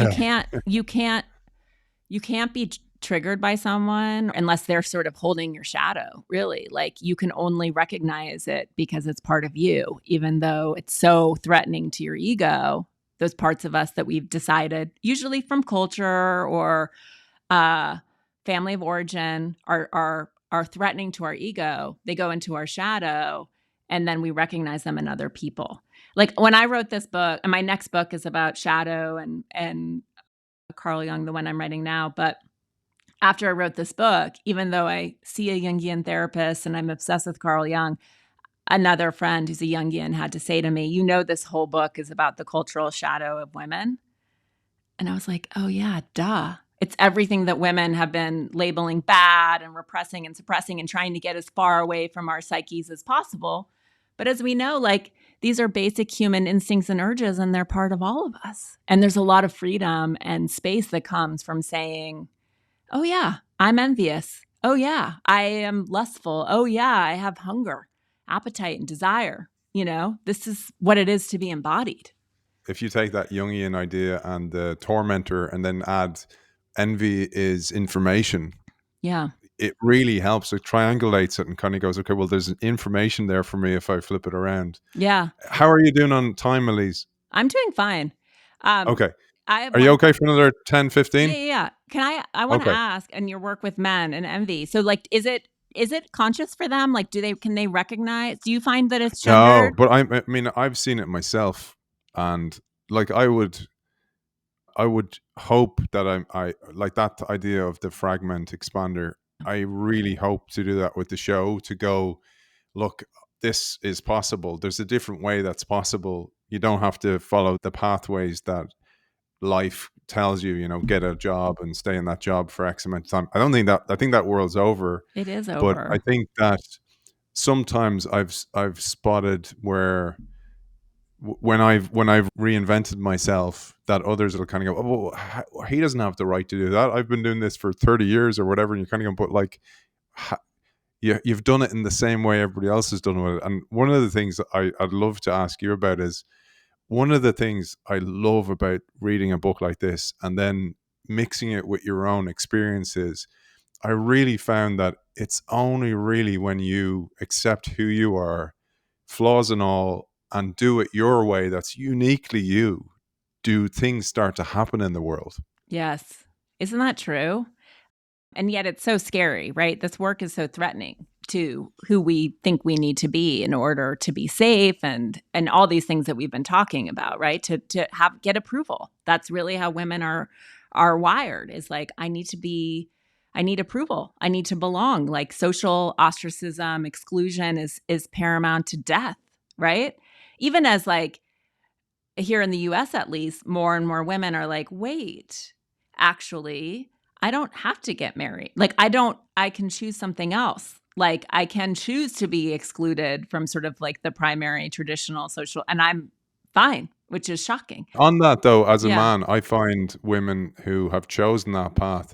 you can't be triggered by someone unless they're sort of holding your shadow, really. Like, you can only recognize it because it's part of you, even though it's so threatening to your ego. Those parts of us that we've decided, usually from culture or family of origin, are threatening to our ego. They go into our shadow, and then we recognize them in other people. Like, when I wrote this book, and my next book is about shadow and Carl Jung, the one I'm writing now. But after I wrote this book, even though I see a Jungian therapist and I'm obsessed with Carl Jung, another friend who's a Jungian had to say to me, this whole book is about the cultural shadow of women. And I was like, oh yeah, duh. It's everything that women have been labeling bad and repressing and suppressing and trying to get as far away from our psyches as possible. But as we know, like, these are basic human instincts and urges, and they're part of all of us. And there's a lot of freedom and space that comes from saying, oh yeah, I'm envious. Oh yeah, I am lustful. Oh yeah, I have hunger, appetite, and desire. This is what it is to be embodied. If you take that Jungian idea and the tormentor and then add envy is information, it really helps. It triangulates it and kind of goes, okay, well, there's information there for me if I flip it around. Yeah. How are you doing on time, Elise? I'm doing fine. Okay. Are you okay for another 10, 15? Yeah. I want to ask, in your work with men and envy, so like, is it conscious for them? Like, can they recognize? Do you find that it's gendered? No, but I mean, I've seen it myself, and like, I would hope that I like that idea of the fragment expander. I really hope to do that with the show, to go, look, this is possible. There's a different way that's possible. You don't have to follow the pathways that life tells you, get a job and stay in that job for X amount of time. I think that world's over. It is over. But I think that sometimes I've spotted where when I've reinvented myself, that others will kind of go, oh, he doesn't have the right to do that. I've been doing this for 30 years or whatever. And you kind of go, but like, you've done it in the same way everybody else has done it. And one of the things that I'd love to ask you about is, one of the things I love about reading a book like this and then mixing it with your own experiences, I really found that it's only really when you accept who you are, flaws and all, and do it your way that's uniquely you, do things start to happen in the world. Yes. Isn't that true? And yet it's so scary, right? This work is so threatening to who we think we need to be in order to be safe and all these things that we've been talking about, right? To get approval. That's really how women are wired, is like, I need approval. I need to belong. Like, social ostracism, exclusion is paramount to death, right? Even as like here in the US at least, more and more women are like, wait, actually, I don't have to get married. Like, I can choose something else. Like, I can choose to be excluded from sort of like the primary traditional social, and I'm fine, which is shocking. On that though, as a Yeah. man, I find women who have chosen that path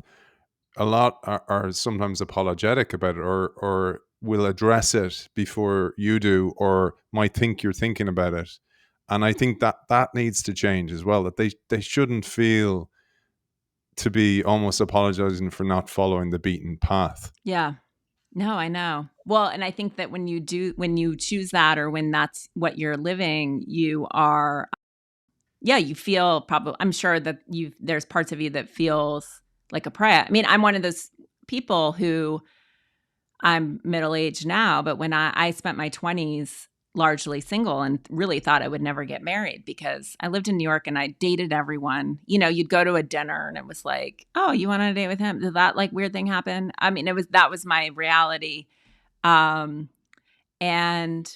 a lot are sometimes apologetic about it, or will address it before you do, or might think you're thinking about it. And I think that that needs to change as well, that they shouldn't feel to be almost apologizing for not following the beaten path. Yeah. No, I know. Well, and I think that when you choose that, or when that's what you're living, you are, yeah, you feel probably, I'm sure that there's parts of you that feels like a pariah. I mean, I'm one of those people who, I'm middle aged now, but when I spent my 20s largely single and really thought I would never get married because I lived in New York and I dated everyone. You know, you'd go to a dinner and it was like, oh, you want on a date with him? Did that like weird thing happen? I mean, that was my reality. Um, and,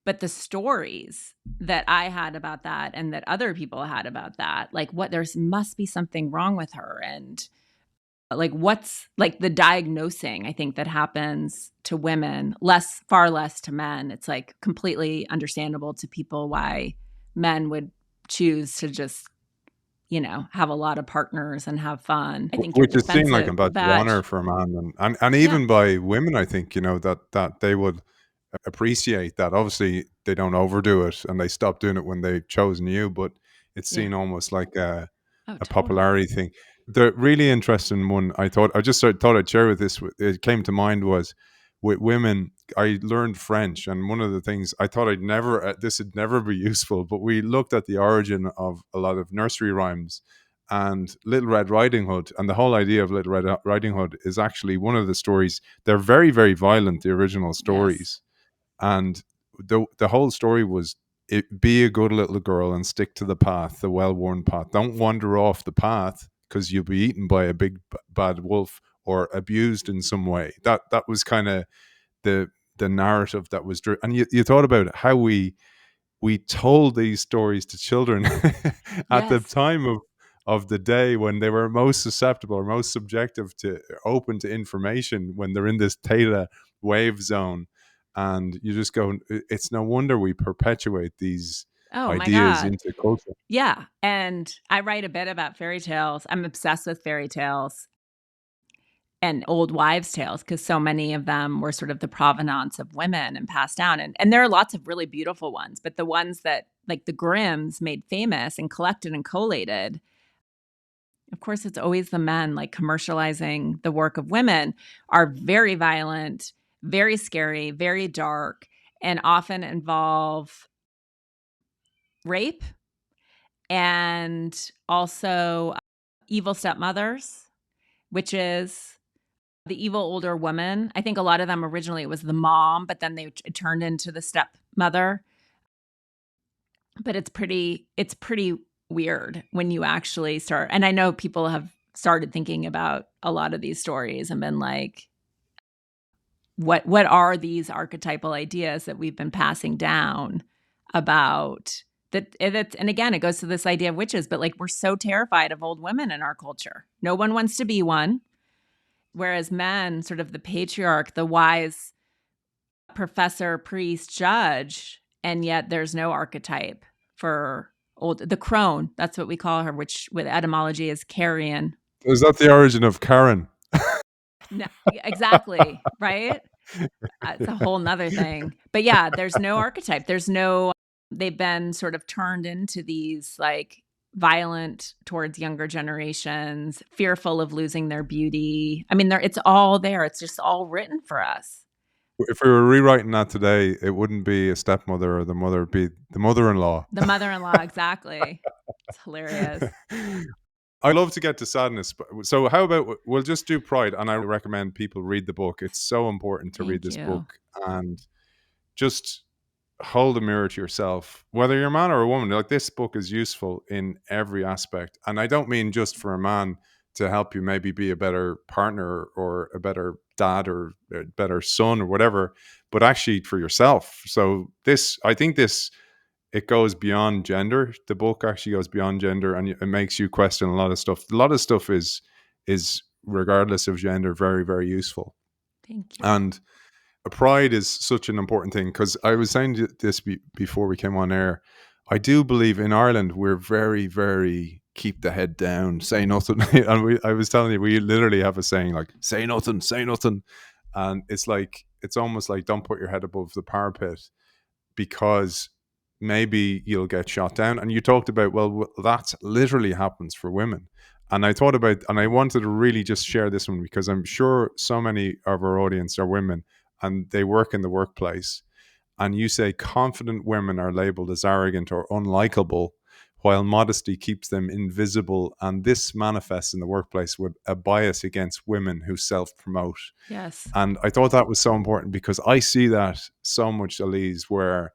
but the stories that I had about that and that other people had about that, like what there's must be something wrong with her. And like what's like the diagnosing, I think, that happens to women, far less to men. It's like completely understandable to people why men would choose to just, have a lot of partners and have fun. I think you're Which is seen like a defensive, badge of badge. honor for a man, and Yeah. even by women, I think, that they would appreciate that. Obviously, they don't overdo it, and they stop doing it when they've chosen you. But it's Yeah. seen almost like Oh, a totally. popularity thing. The really interesting one thought I'd share with this. It came to mind was with women. I learned French, and one of the things I thought this would never be useful, but we looked at the origin of a lot of nursery rhymes. And Little Red Riding Hood, and the whole idea of Little Red Riding Hood is actually one of the stories. They're very, very violent, the original Yes. stories, and the whole story was, be a good little girl and stick to the path, the well-worn path. Don't wander off the path because you'll be eaten by a big bad wolf or abused in some way. That was kind of the the narrative that was and you thought about how we told these stories to children at the Yes. time of the day when they were most susceptible or most subjective to open to information, when they're in this theta wave zone. And you just go, it's no wonder we perpetuate these Oh my ideas God. into culture. Yeah. And I write a bit about fairy tales. I'm obsessed with fairy tales and old wives' tales because so many of them were sort of the provenance of women and passed down. And there are lots of really beautiful ones, but the ones that like the Grimms made famous and collected and collated, of course, it's always the men like commercializing the work of women, are very violent, very scary, very dark, and often involve rape and also evil stepmothers, which is the evil older woman. I think a lot of them originally it was the mom, but then it turned into the stepmother. But it's pretty weird when you actually start. And I know people have started thinking about a lot of these stories and been like, what are these archetypal ideas that we've been passing down about that? And again, it goes to this idea of witches, but like we're so terrified of old women in our culture. No one wants to be one. Whereas men, sort of the patriarch, the wise professor, priest, judge, and yet there's no archetype for the crone. That's what we call her, which with etymology is carrion. Is that the origin of Karen? No, exactly, right? It's a whole nother thing. But yeah, there's no archetype. They've been sort of turned into these like violent towards younger generations, fearful of losing their beauty. I mean, it's all there. It's just all written for us. If we were rewriting that today, it wouldn't be a stepmother or the mother, it'd be the mother-in-law. The mother-in-law, exactly. It's hilarious. I love to get to sadness. So how about we'll just do Pride, and I recommend people read the book. It's so important to read Thank this you. book, and just hold a mirror to yourself, whether you're a man or a woman. Like, this book is useful in every aspect, and I don't mean just for a man to help you maybe be a better partner or a better dad or a better son or whatever, but actually for yourself. So I think this it goes beyond gender. The book actually goes beyond gender, and it makes you question a lot of stuff. A lot of stuff is regardless of gender, very, very useful. Thank you. And pride is such an important thing, because I was saying this before we came on air. I do believe in Ireland we're very, very keep the head down, say nothing. And I was telling you, we literally have a saying like, say nothing, say nothing. And it's almost like, don't put your head above the parapet, because maybe you'll get shot down. And you talked about, well, that literally happens for women. And I thought about, and I wanted to really just share this one, because I'm sure so many of our audience are women and they work in the workplace. And you say confident women are labeled as arrogant or unlikable, while modesty keeps them invisible. And this manifests in the workplace with a bias against women who self-promote. Yes. And I thought that was so important, because I see that so much, Elise, where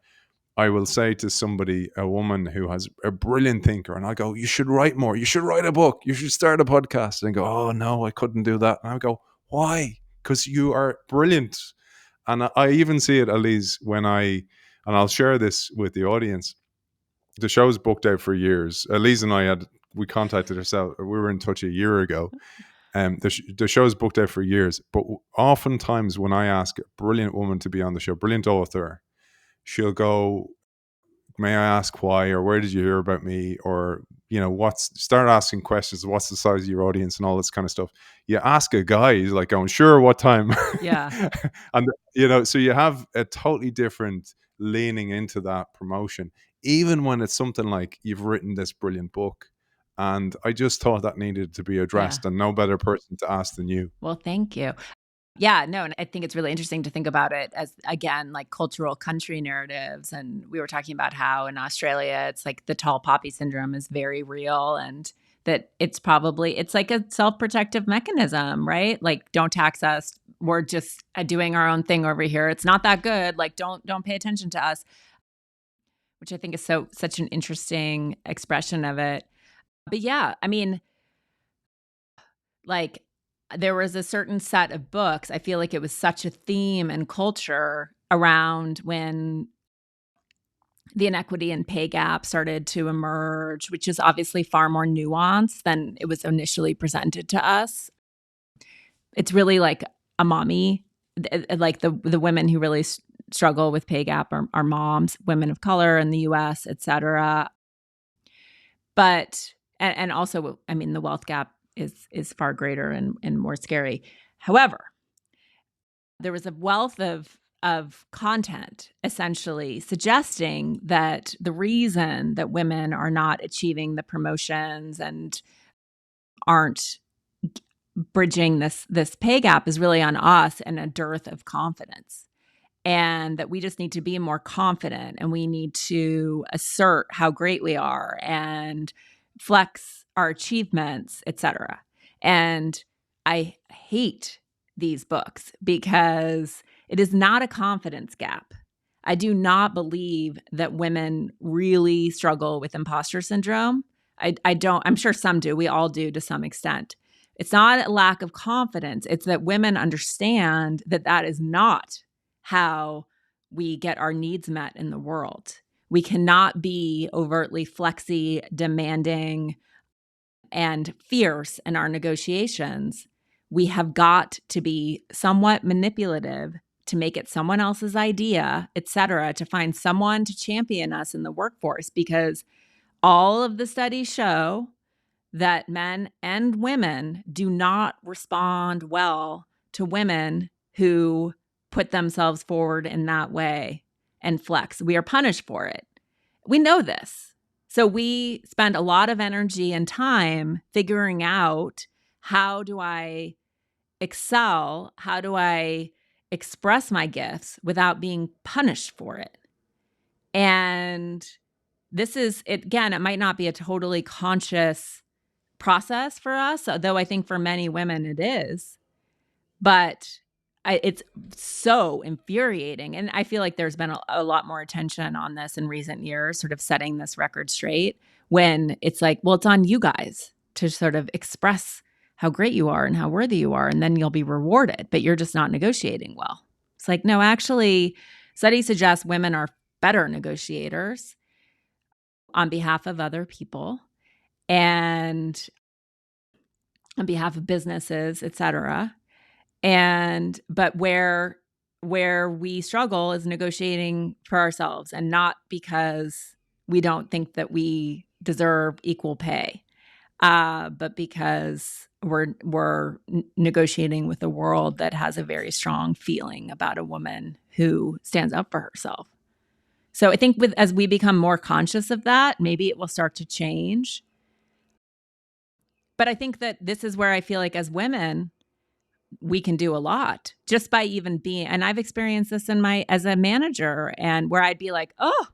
I will say to somebody, a woman who has a brilliant thinker, and I go, you should write more. You should write a book. You should start a podcast. And go, oh, no, I couldn't do that. And I go, why? Because you are brilliant. And I even see it, Elise, and I'll share this with the audience. The show's booked out for years. Elise and we contacted ourselves. We were in touch a year ago. The show's booked out for years. But oftentimes when I ask a brilliant woman to be on the show, brilliant author, she'll go, may I ask why, or where did you hear about me, or start asking questions. What's the size of your audience and all this kind of stuff. You ask a guy, he's like going, sure, what time? Yeah. And so you have a totally different leaning into that promotion, even when it's something like, you've written this brilliant book. And I just thought that needed to be addressed, and no better person to ask than you. Well, thank you. Yeah, no, and I think it's really interesting to think about it as, again, like cultural country narratives. And we were talking about how in Australia, it's like the tall poppy syndrome is very real, and that it's like a self-protective mechanism, right? Like, don't tax us. We're just doing our own thing over here. It's not that good. Like, don't pay attention to us, which I think is such an interesting expression of it. But yeah, I mean, like, there was a certain set of books. I feel like it was such a theme and culture around when the inequity and pay gap started to emerge, which is obviously far more nuanced than it was initially presented to us. It's really like a mommy, like the women who really struggle with pay gap are moms, women of color in the US, et cetera. But, and also, I mean, the wealth gap is far greater and more scary. However, there was a wealth of content essentially suggesting that the reason that women are not achieving the promotions and aren't bridging this pay gap is really on us, and a dearth of confidence. And that we just need to be more confident, and we need to assert how great we are and flex our achievements, etc. And I hate these books because it is not a confidence gap. I do not believe that women really struggle with imposter syndrome. I don't. I'm sure some do. We all do to some extent. It's not a lack of confidence. It's that women understand that that is not how we get our needs met in the world. We cannot be overtly flexy, demanding, and fierce in our negotiations. We have got to be somewhat manipulative to make it someone else's idea, et cetera, to find someone to champion us in the workforce, because all of the studies show that men and women do not respond well to women who put themselves forward in that way and flex. We are punished for it. We know this. So we spend a lot of energy and time figuring out, how do I excel? How do I express my gifts without being punished for it? And this is, again, it might not be a totally conscious process for us, though I think for many women it is. But it's so infuriating. And I feel like there's been a lot more attention on this in recent years, sort of setting this record straight, when it's like, well, it's on you guys to sort of express how great you are and how worthy you are, and then you'll be rewarded, but you're just not negotiating well. It's like, no, actually, studies suggest women are better negotiators. on behalf of other people and on behalf of businesses, etc. But where we struggle is negotiating for ourselves, and not because we don't think that we deserve equal pay, but because we're negotiating with a world that has a very strong feeling about a woman who stands up for herself. So I think as we become more conscious of that, maybe it will start to change. But I think that this is where I feel like as women, we can do a lot just by even being, and I've experienced this as a manager, and where I'd be like, oh,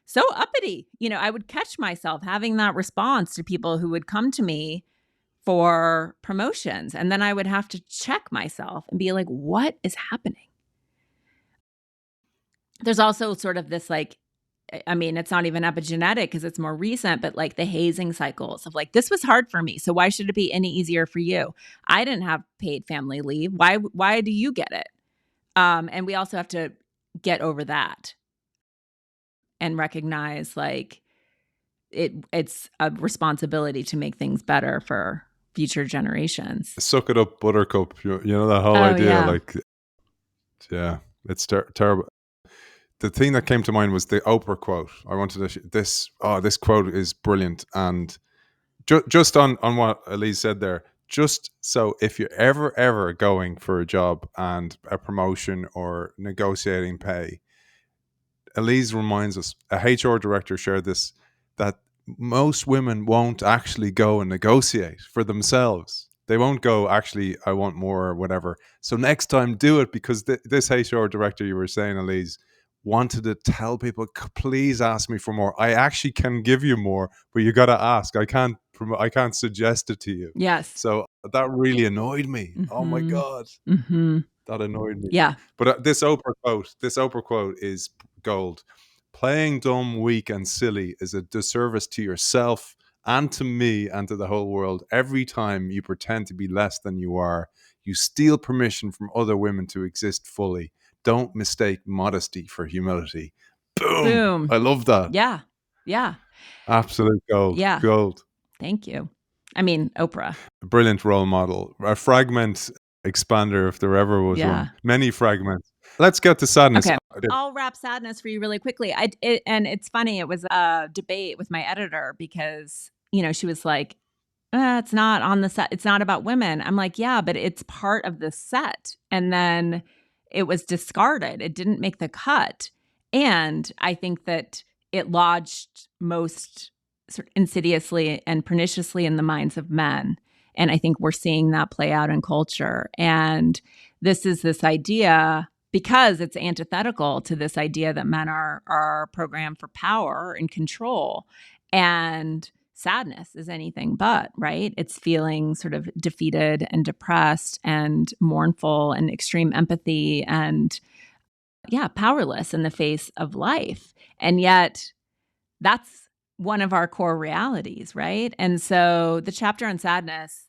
so uppity. I would catch myself having that response to people who would come to me for promotions. And then I would have to check myself and be like, what is happening? There's also sort of this it's not even epigenetic because it's more recent, but like the hazing cycles of like, this was hard for me, so why should it be any easier for you? I didn't have paid family leave. Why do you get it? And we also have to get over that and recognize like it's a responsibility to make things better for future generations. Suck it up, buttercup. You know that whole idea, yeah. like, yeah, it's terrible. The thing that came to mind was the Oprah quote. I wanted to this quote is brilliant, and just on what Elise said there. Just so if you're ever going for a job and a promotion or negotiating pay, Elise reminds us, a HR director shared this, that most women won't actually go and negotiate for themselves. They won't go, actually, I want more or whatever. So next time, do it, because this HR director you were saying, Elise, wanted to tell people, please ask me for more. I actually can give you more, but you got to ask. I can't suggest it to you. Yes. So that really annoyed me. Mm-hmm. Oh my God. Mm-hmm. That annoyed me. Yeah. But this Oprah quote is gold. Playing dumb, weak, and silly is a disservice to yourself and to me and to the whole world. Every time you pretend to be less than you are, you steal permission from other women to exist fully. Don't mistake modesty for humility. Boom. I love that. Yeah. Yeah. Absolute gold. Yeah. Gold. Thank you. I mean, Oprah. A brilliant role model. A fragment expander, if there ever was one. Many fragments. Let's get to sadness. Okay. I'll wrap sadness for you really quickly. And it's funny. It was a debate with my editor because, she was like, it's not on the set. It's not about women. I'm like, yeah, but it's part of the set. And then it was discarded. It didn't make the cut. And I think that it lodged most sort of insidiously and perniciously in the minds of men. And I think we're seeing that play out in culture. And this idea, because it's antithetical to this idea that men are programmed for power and control. And sadness is anything but, right? It's feeling sort of defeated and depressed and mournful and extreme empathy and, powerless in the face of life. And yet that's one of our core realities, right? And so the chapter on sadness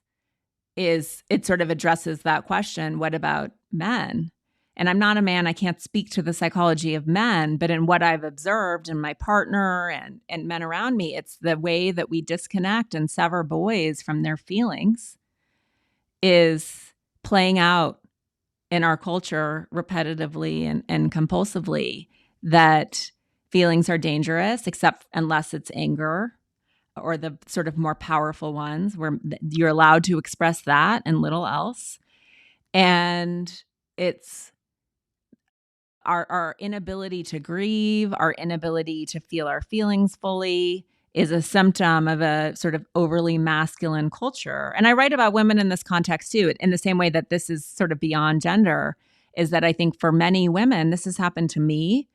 it sort of addresses that question, what about men? And I'm not a man, I can't speak to the psychology of men, but in what I've observed in my partner and men around me, it's the way that we disconnect and sever boys from their feelings is playing out in our culture repetitively and compulsively, that feelings are dangerous, except unless it's anger or the sort of more powerful ones where you're allowed to express that and little else. And it's our inability to grieve, our inability to feel our feelings fully is a symptom of a sort of overly masculine culture. And I write about women in this context too, in the same way that this is sort of beyond gender, is that I think for many women, this has happened to me,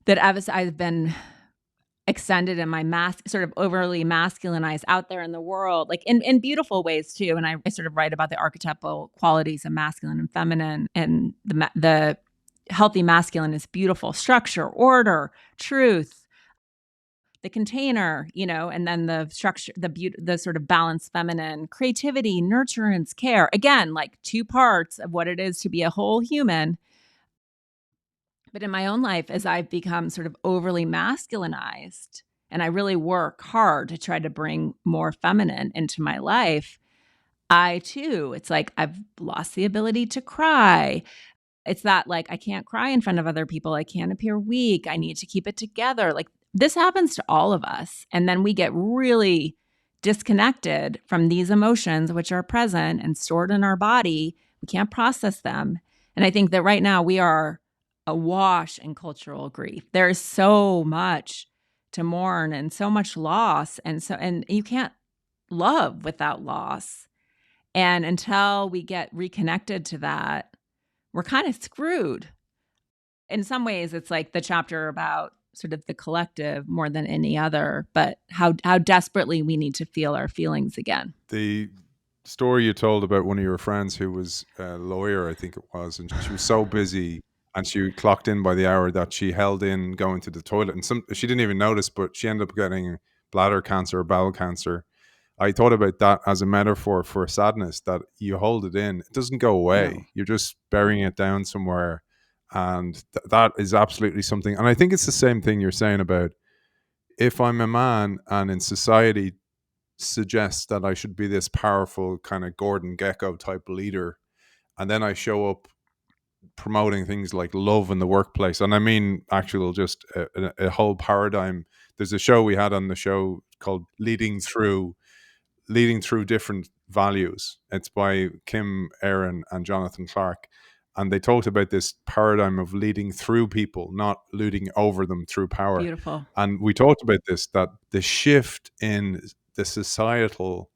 that as I've been extended in my sort of overly masculinized out there in the world, like in beautiful ways too. And I sort of write about the archetypal qualities of masculine and feminine, and the healthy masculine is beautiful structure, order, truth, the container, and then the structure, the sort of balanced feminine, creativity, nurturance, care. Again, like two parts of what it is to be a whole human. But in my own life, as I've become sort of overly masculinized and I really work hard to try to bring more feminine into my life, I too, it's like I've lost the ability to cry. It's that like I can't cry in front of other people. I can't appear weak. I need to keep it together. Like this happens to all of us. And then we get really disconnected from these emotions, which are present and stored in our body. We can't process them. And I think that right now we are awash in cultural grief. There is so much to mourn and so much loss. And you can't love without loss. And until we get reconnected to that, we're kind of screwed. In some ways, it's like the chapter about sort of the collective more than any other, but how desperately we need to feel our feelings again. The story you told about one of your friends who was a lawyer, I think it was, and she was so busy and she clocked in by the hour that she held in going to the toilet, and she didn't even notice, but she ended up getting bladder cancer or bowel cancer. I thought about that as a metaphor for sadness, that you hold it in. It doesn't go away. No. You're just burying it down somewhere. And that is absolutely something. And I think it's the same thing you're saying about if I'm a man and in society suggests that I should be this powerful kind of Gordon Gekko type leader, and then I show up promoting things like love in the workplace. And I mean, actual, just a whole paradigm. There's a show we had on the show called Leading Through Different Values. It's by Kim Aaron and Jonathan Clark. And they talked about this paradigm of leading through people, not leading over them through power. Beautiful. And we talked about this, that the shift in the societal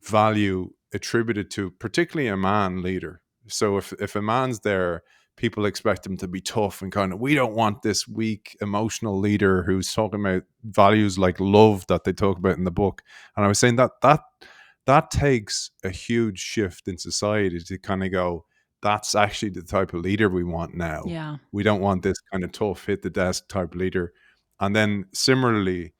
value attributed to particularly a man leader. So if a man's there, people expect him to be tough and kind of, we don't want this weak emotional leader who's talking about values like love that they talk about in the book. And I was saying that takes a huge shift in society to kind of go, that's actually the type of leader we want now. Yeah. We don't want this kind of tough, hit the desk type leader. And then similarly,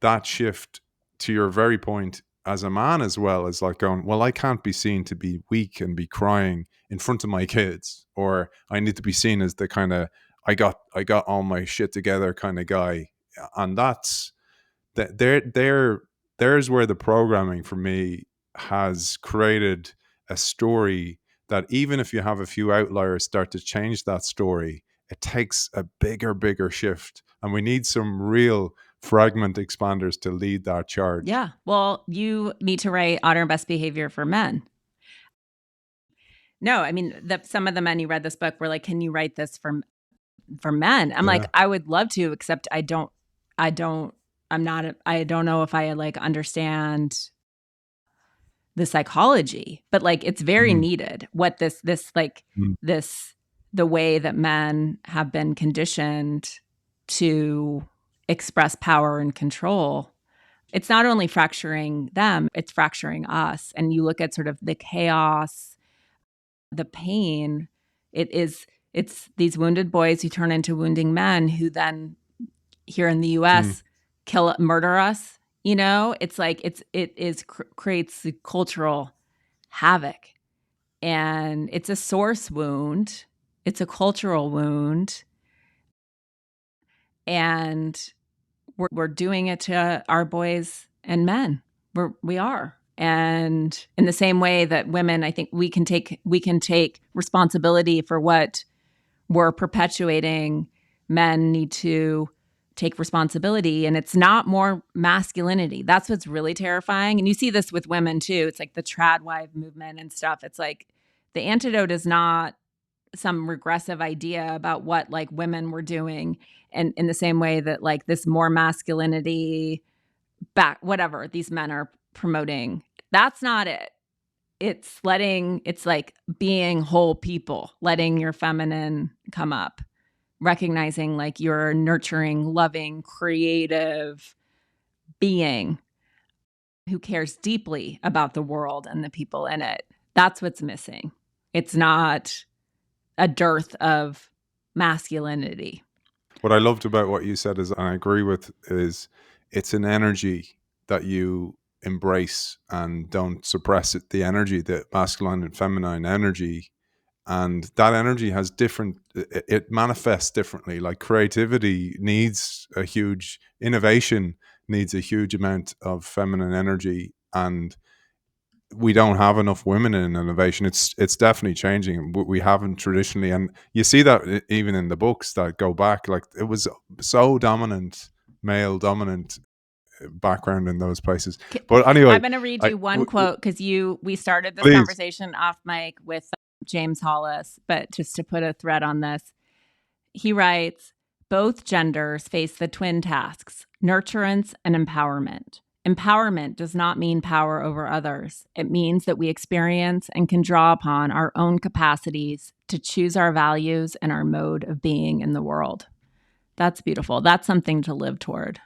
that shift, to your very point, as a man as well, is like going, well, I can't be seen to be weak and be crying in front of my kids, or I need to be seen as the kind of I got all my shit together kind of guy. And that's there's where the programming for me has created a story that even if you have a few outliers start to change that story, it takes a bigger shift, and we need some real fragment expanders to lead that charge. Yeah. Well, you need to write On Our Best Behaviour for men. No, I mean, some of the men who read this book were like, can you write this for men? I'm like, I would love to, except I don't know if I like understand the psychology, but like it's very needed. What this the way that men have been conditioned to express power and control. It's not only fracturing them, it's fracturing us. And you look at sort of the chaos, the pain. It's these wounded boys who turn into wounding men who then here in the US murder us. You know, it's like creates cultural havoc, and it's a source wound. It's a cultural wound, and we're doing it to our boys and men. We are. And in the same way that women, I think we can take responsibility for what we're perpetuating. Men need to take responsibility, and it's not more masculinity. That's what's really terrifying. And you see this with women too. It's like the trad wife movement and stuff. It's like the antidote is not some regressive idea about what like women were doing, and in the same way that like this more masculinity whatever these men are promoting, that's not it. It's like being whole people, letting your feminine come up, recognizing like you're a nurturing, loving, creative being who cares deeply about the world and the people in it. That's what's missing. It's not a dearth of masculinity. What I loved about what you said is, and I agree with, is it's an energy that you embrace and don't suppress it. The energy, the masculine and feminine energy, and that energy has it manifests differently. Like creativity needs a huge innovation, needs a huge amount of feminine energy, and we don't have enough women in innovation. It's definitely changing. We haven't traditionally, and you see that even in the books that go back, like it was so dominant, male dominant background in those places. But anyway, I'm going to read you one quote because we started this please. conversation off mic with James Hollis, but just to put a thread on this, he writes, both genders face the twin tasks, nurturance and empowerment. Empowerment does not mean power over others. It means that we experience and can draw upon our own capacities to choose our values and our mode of being in the world. That's beautiful. That's something to live toward.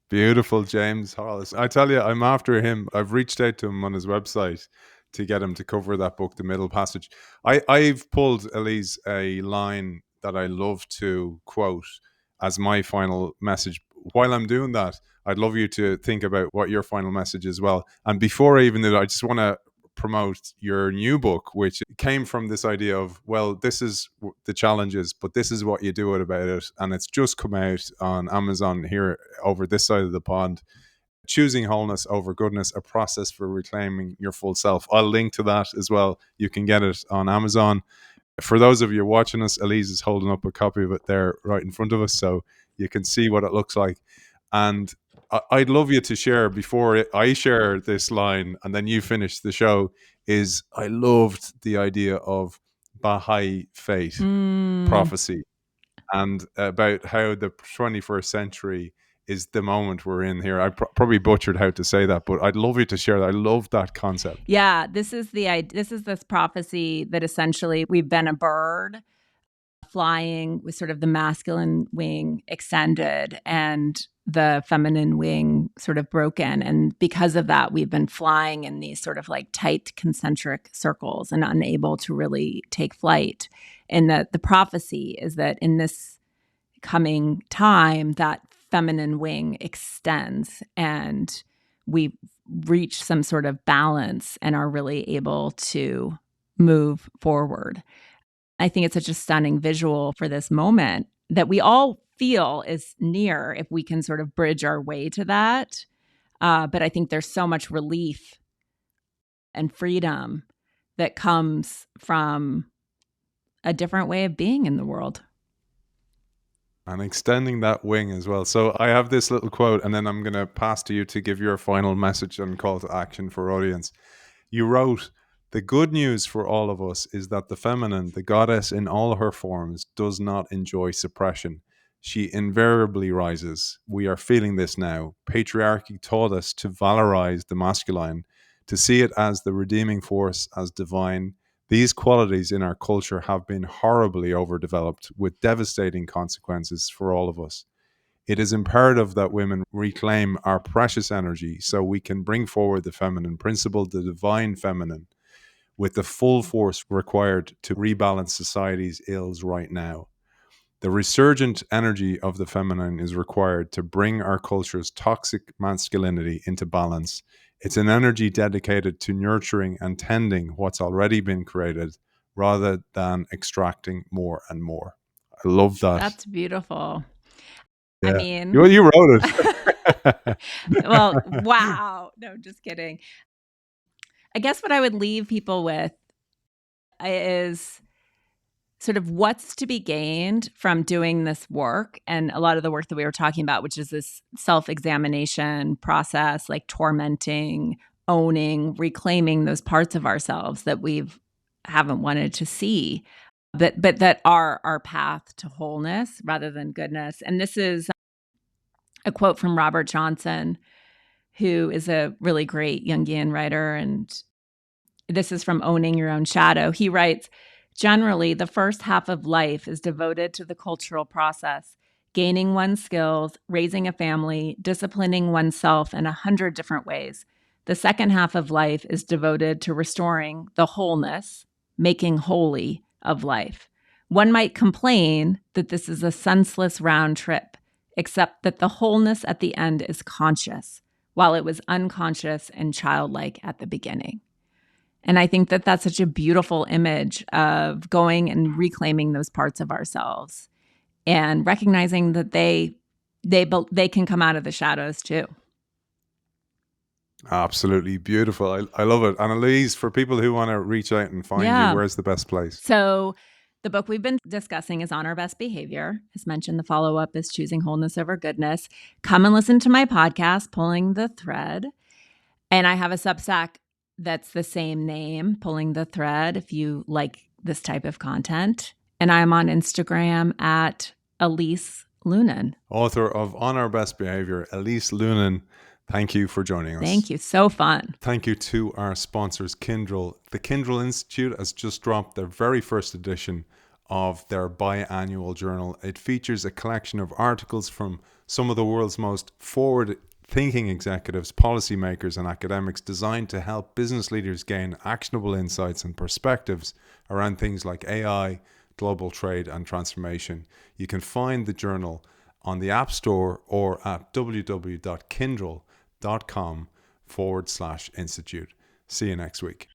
Beautiful, James Hollis. I tell you, I'm after him. I've reached out to him on his website to get him to cover that book, The Middle Passage. I've pulled, Elise, a line that I love to quote as my final message. While I'm doing that, I'd love you to think about what your final message is as well. And before I even do that, I just want to promote your new book, which came from this idea of, well, this is the challenges, but this is what you do about it. And it's just come out on Amazon here over this side of the pond. Choosing Wholeness Over Goodness, a process for reclaiming your full self. I'll link to that as well. You can get it on Amazon. For those of you watching us, Elise is holding up a copy of it there right in front of us, so you can see what it looks like. And I'd love you to share, before I share this line and then you finish the show, is I loved the idea of Baha'i fate, prophecy, and about how the 21st century is the moment we're in here. I probably butchered how to say that, but I'd love you to share that. I love that concept. Yeah, this is this prophecy that essentially we've been a bird flying with sort of the masculine wing extended and the feminine wing sort of broken. And because of that, we've been flying in these sort of like tight concentric circles and unable to really take flight. And the prophecy is that in this coming time, that feminine wing extends and we reach some sort of balance and are really able to move forward. I think it's such a stunning visual for this moment that we all feel is near if we can sort of bridge our way to that. But I think there's so much relief and freedom that comes from a different way of being in the world. And extending that wing as well. So I have this little quote, and then I'm going to pass to you to give your final message and call to action for audience. You wrote, the good news for all of us is that the feminine, the goddess in all her forms, does not enjoy suppression. She invariably rises. We are feeling this now. Patriarchy taught us to valorize the masculine, to see it as the redeeming force, as divine. These qualities in our culture have been horribly overdeveloped with devastating consequences for all of us. It is imperative that women reclaim our precious energy so we can bring forward the feminine principle, the divine feminine, with the full force required to rebalance society's ills right now. The resurgent energy of the feminine is required to bring our culture's toxic masculinity into balance. It's an energy dedicated to nurturing and tending what's already been created rather than extracting more and more. I love that. That's beautiful. Yeah. I mean, you wrote it. Well, wow. No, just kidding. I guess what I would leave people with is sort of what's to be gained from doing this work, and a lot of the work that we were talking about, which is this self-examination process, like tormenting, owning, reclaiming those parts of ourselves that haven't wanted to see, but that are our path to wholeness rather than goodness. And this is a quote from Robert Johnson, who is a really great Jungian writer, and this is from Owning Your Own Shadow. He writes, generally, the first half of life is devoted to the cultural process, gaining one's skills, raising a family, disciplining oneself in 100 different ways. The second half of life is devoted to restoring the wholeness, making holy of life. One might complain that this is a senseless round trip, except that the wholeness at the end is conscious, while it was unconscious and childlike at the beginning. And I think that that's such a beautiful image of going and reclaiming those parts of ourselves and recognizing that they they can come out of the shadows too. Absolutely beautiful. I love it. And Elise, for people who want to reach out and find Yeah. you, where's the best place? So the book we've been discussing is On Our Best Behaviour. As mentioned, the follow-up is Choosing Wholeness Over Goodness. Come and listen to my podcast, Pulling the Thread. And I have a Substack that's the same name, Pulling the Thread, if you like this type of content. And I'm on Instagram at Elise Loehnen. Author of On Our Best Behaviour, Elise Loehnen. Thank you for joining us. Thank you. So fun. Thank you to our sponsors, Kindle. The Kindle Institute has just dropped their very first edition of their biannual journal. It features a collection of articles from some of the world's most forward-thinking executives, policymakers, and academics designed to help business leaders gain actionable insights and perspectives around things like AI, global trade, and transformation. You can find the journal on the App Store or at www.kindle.com/institute. See you next week.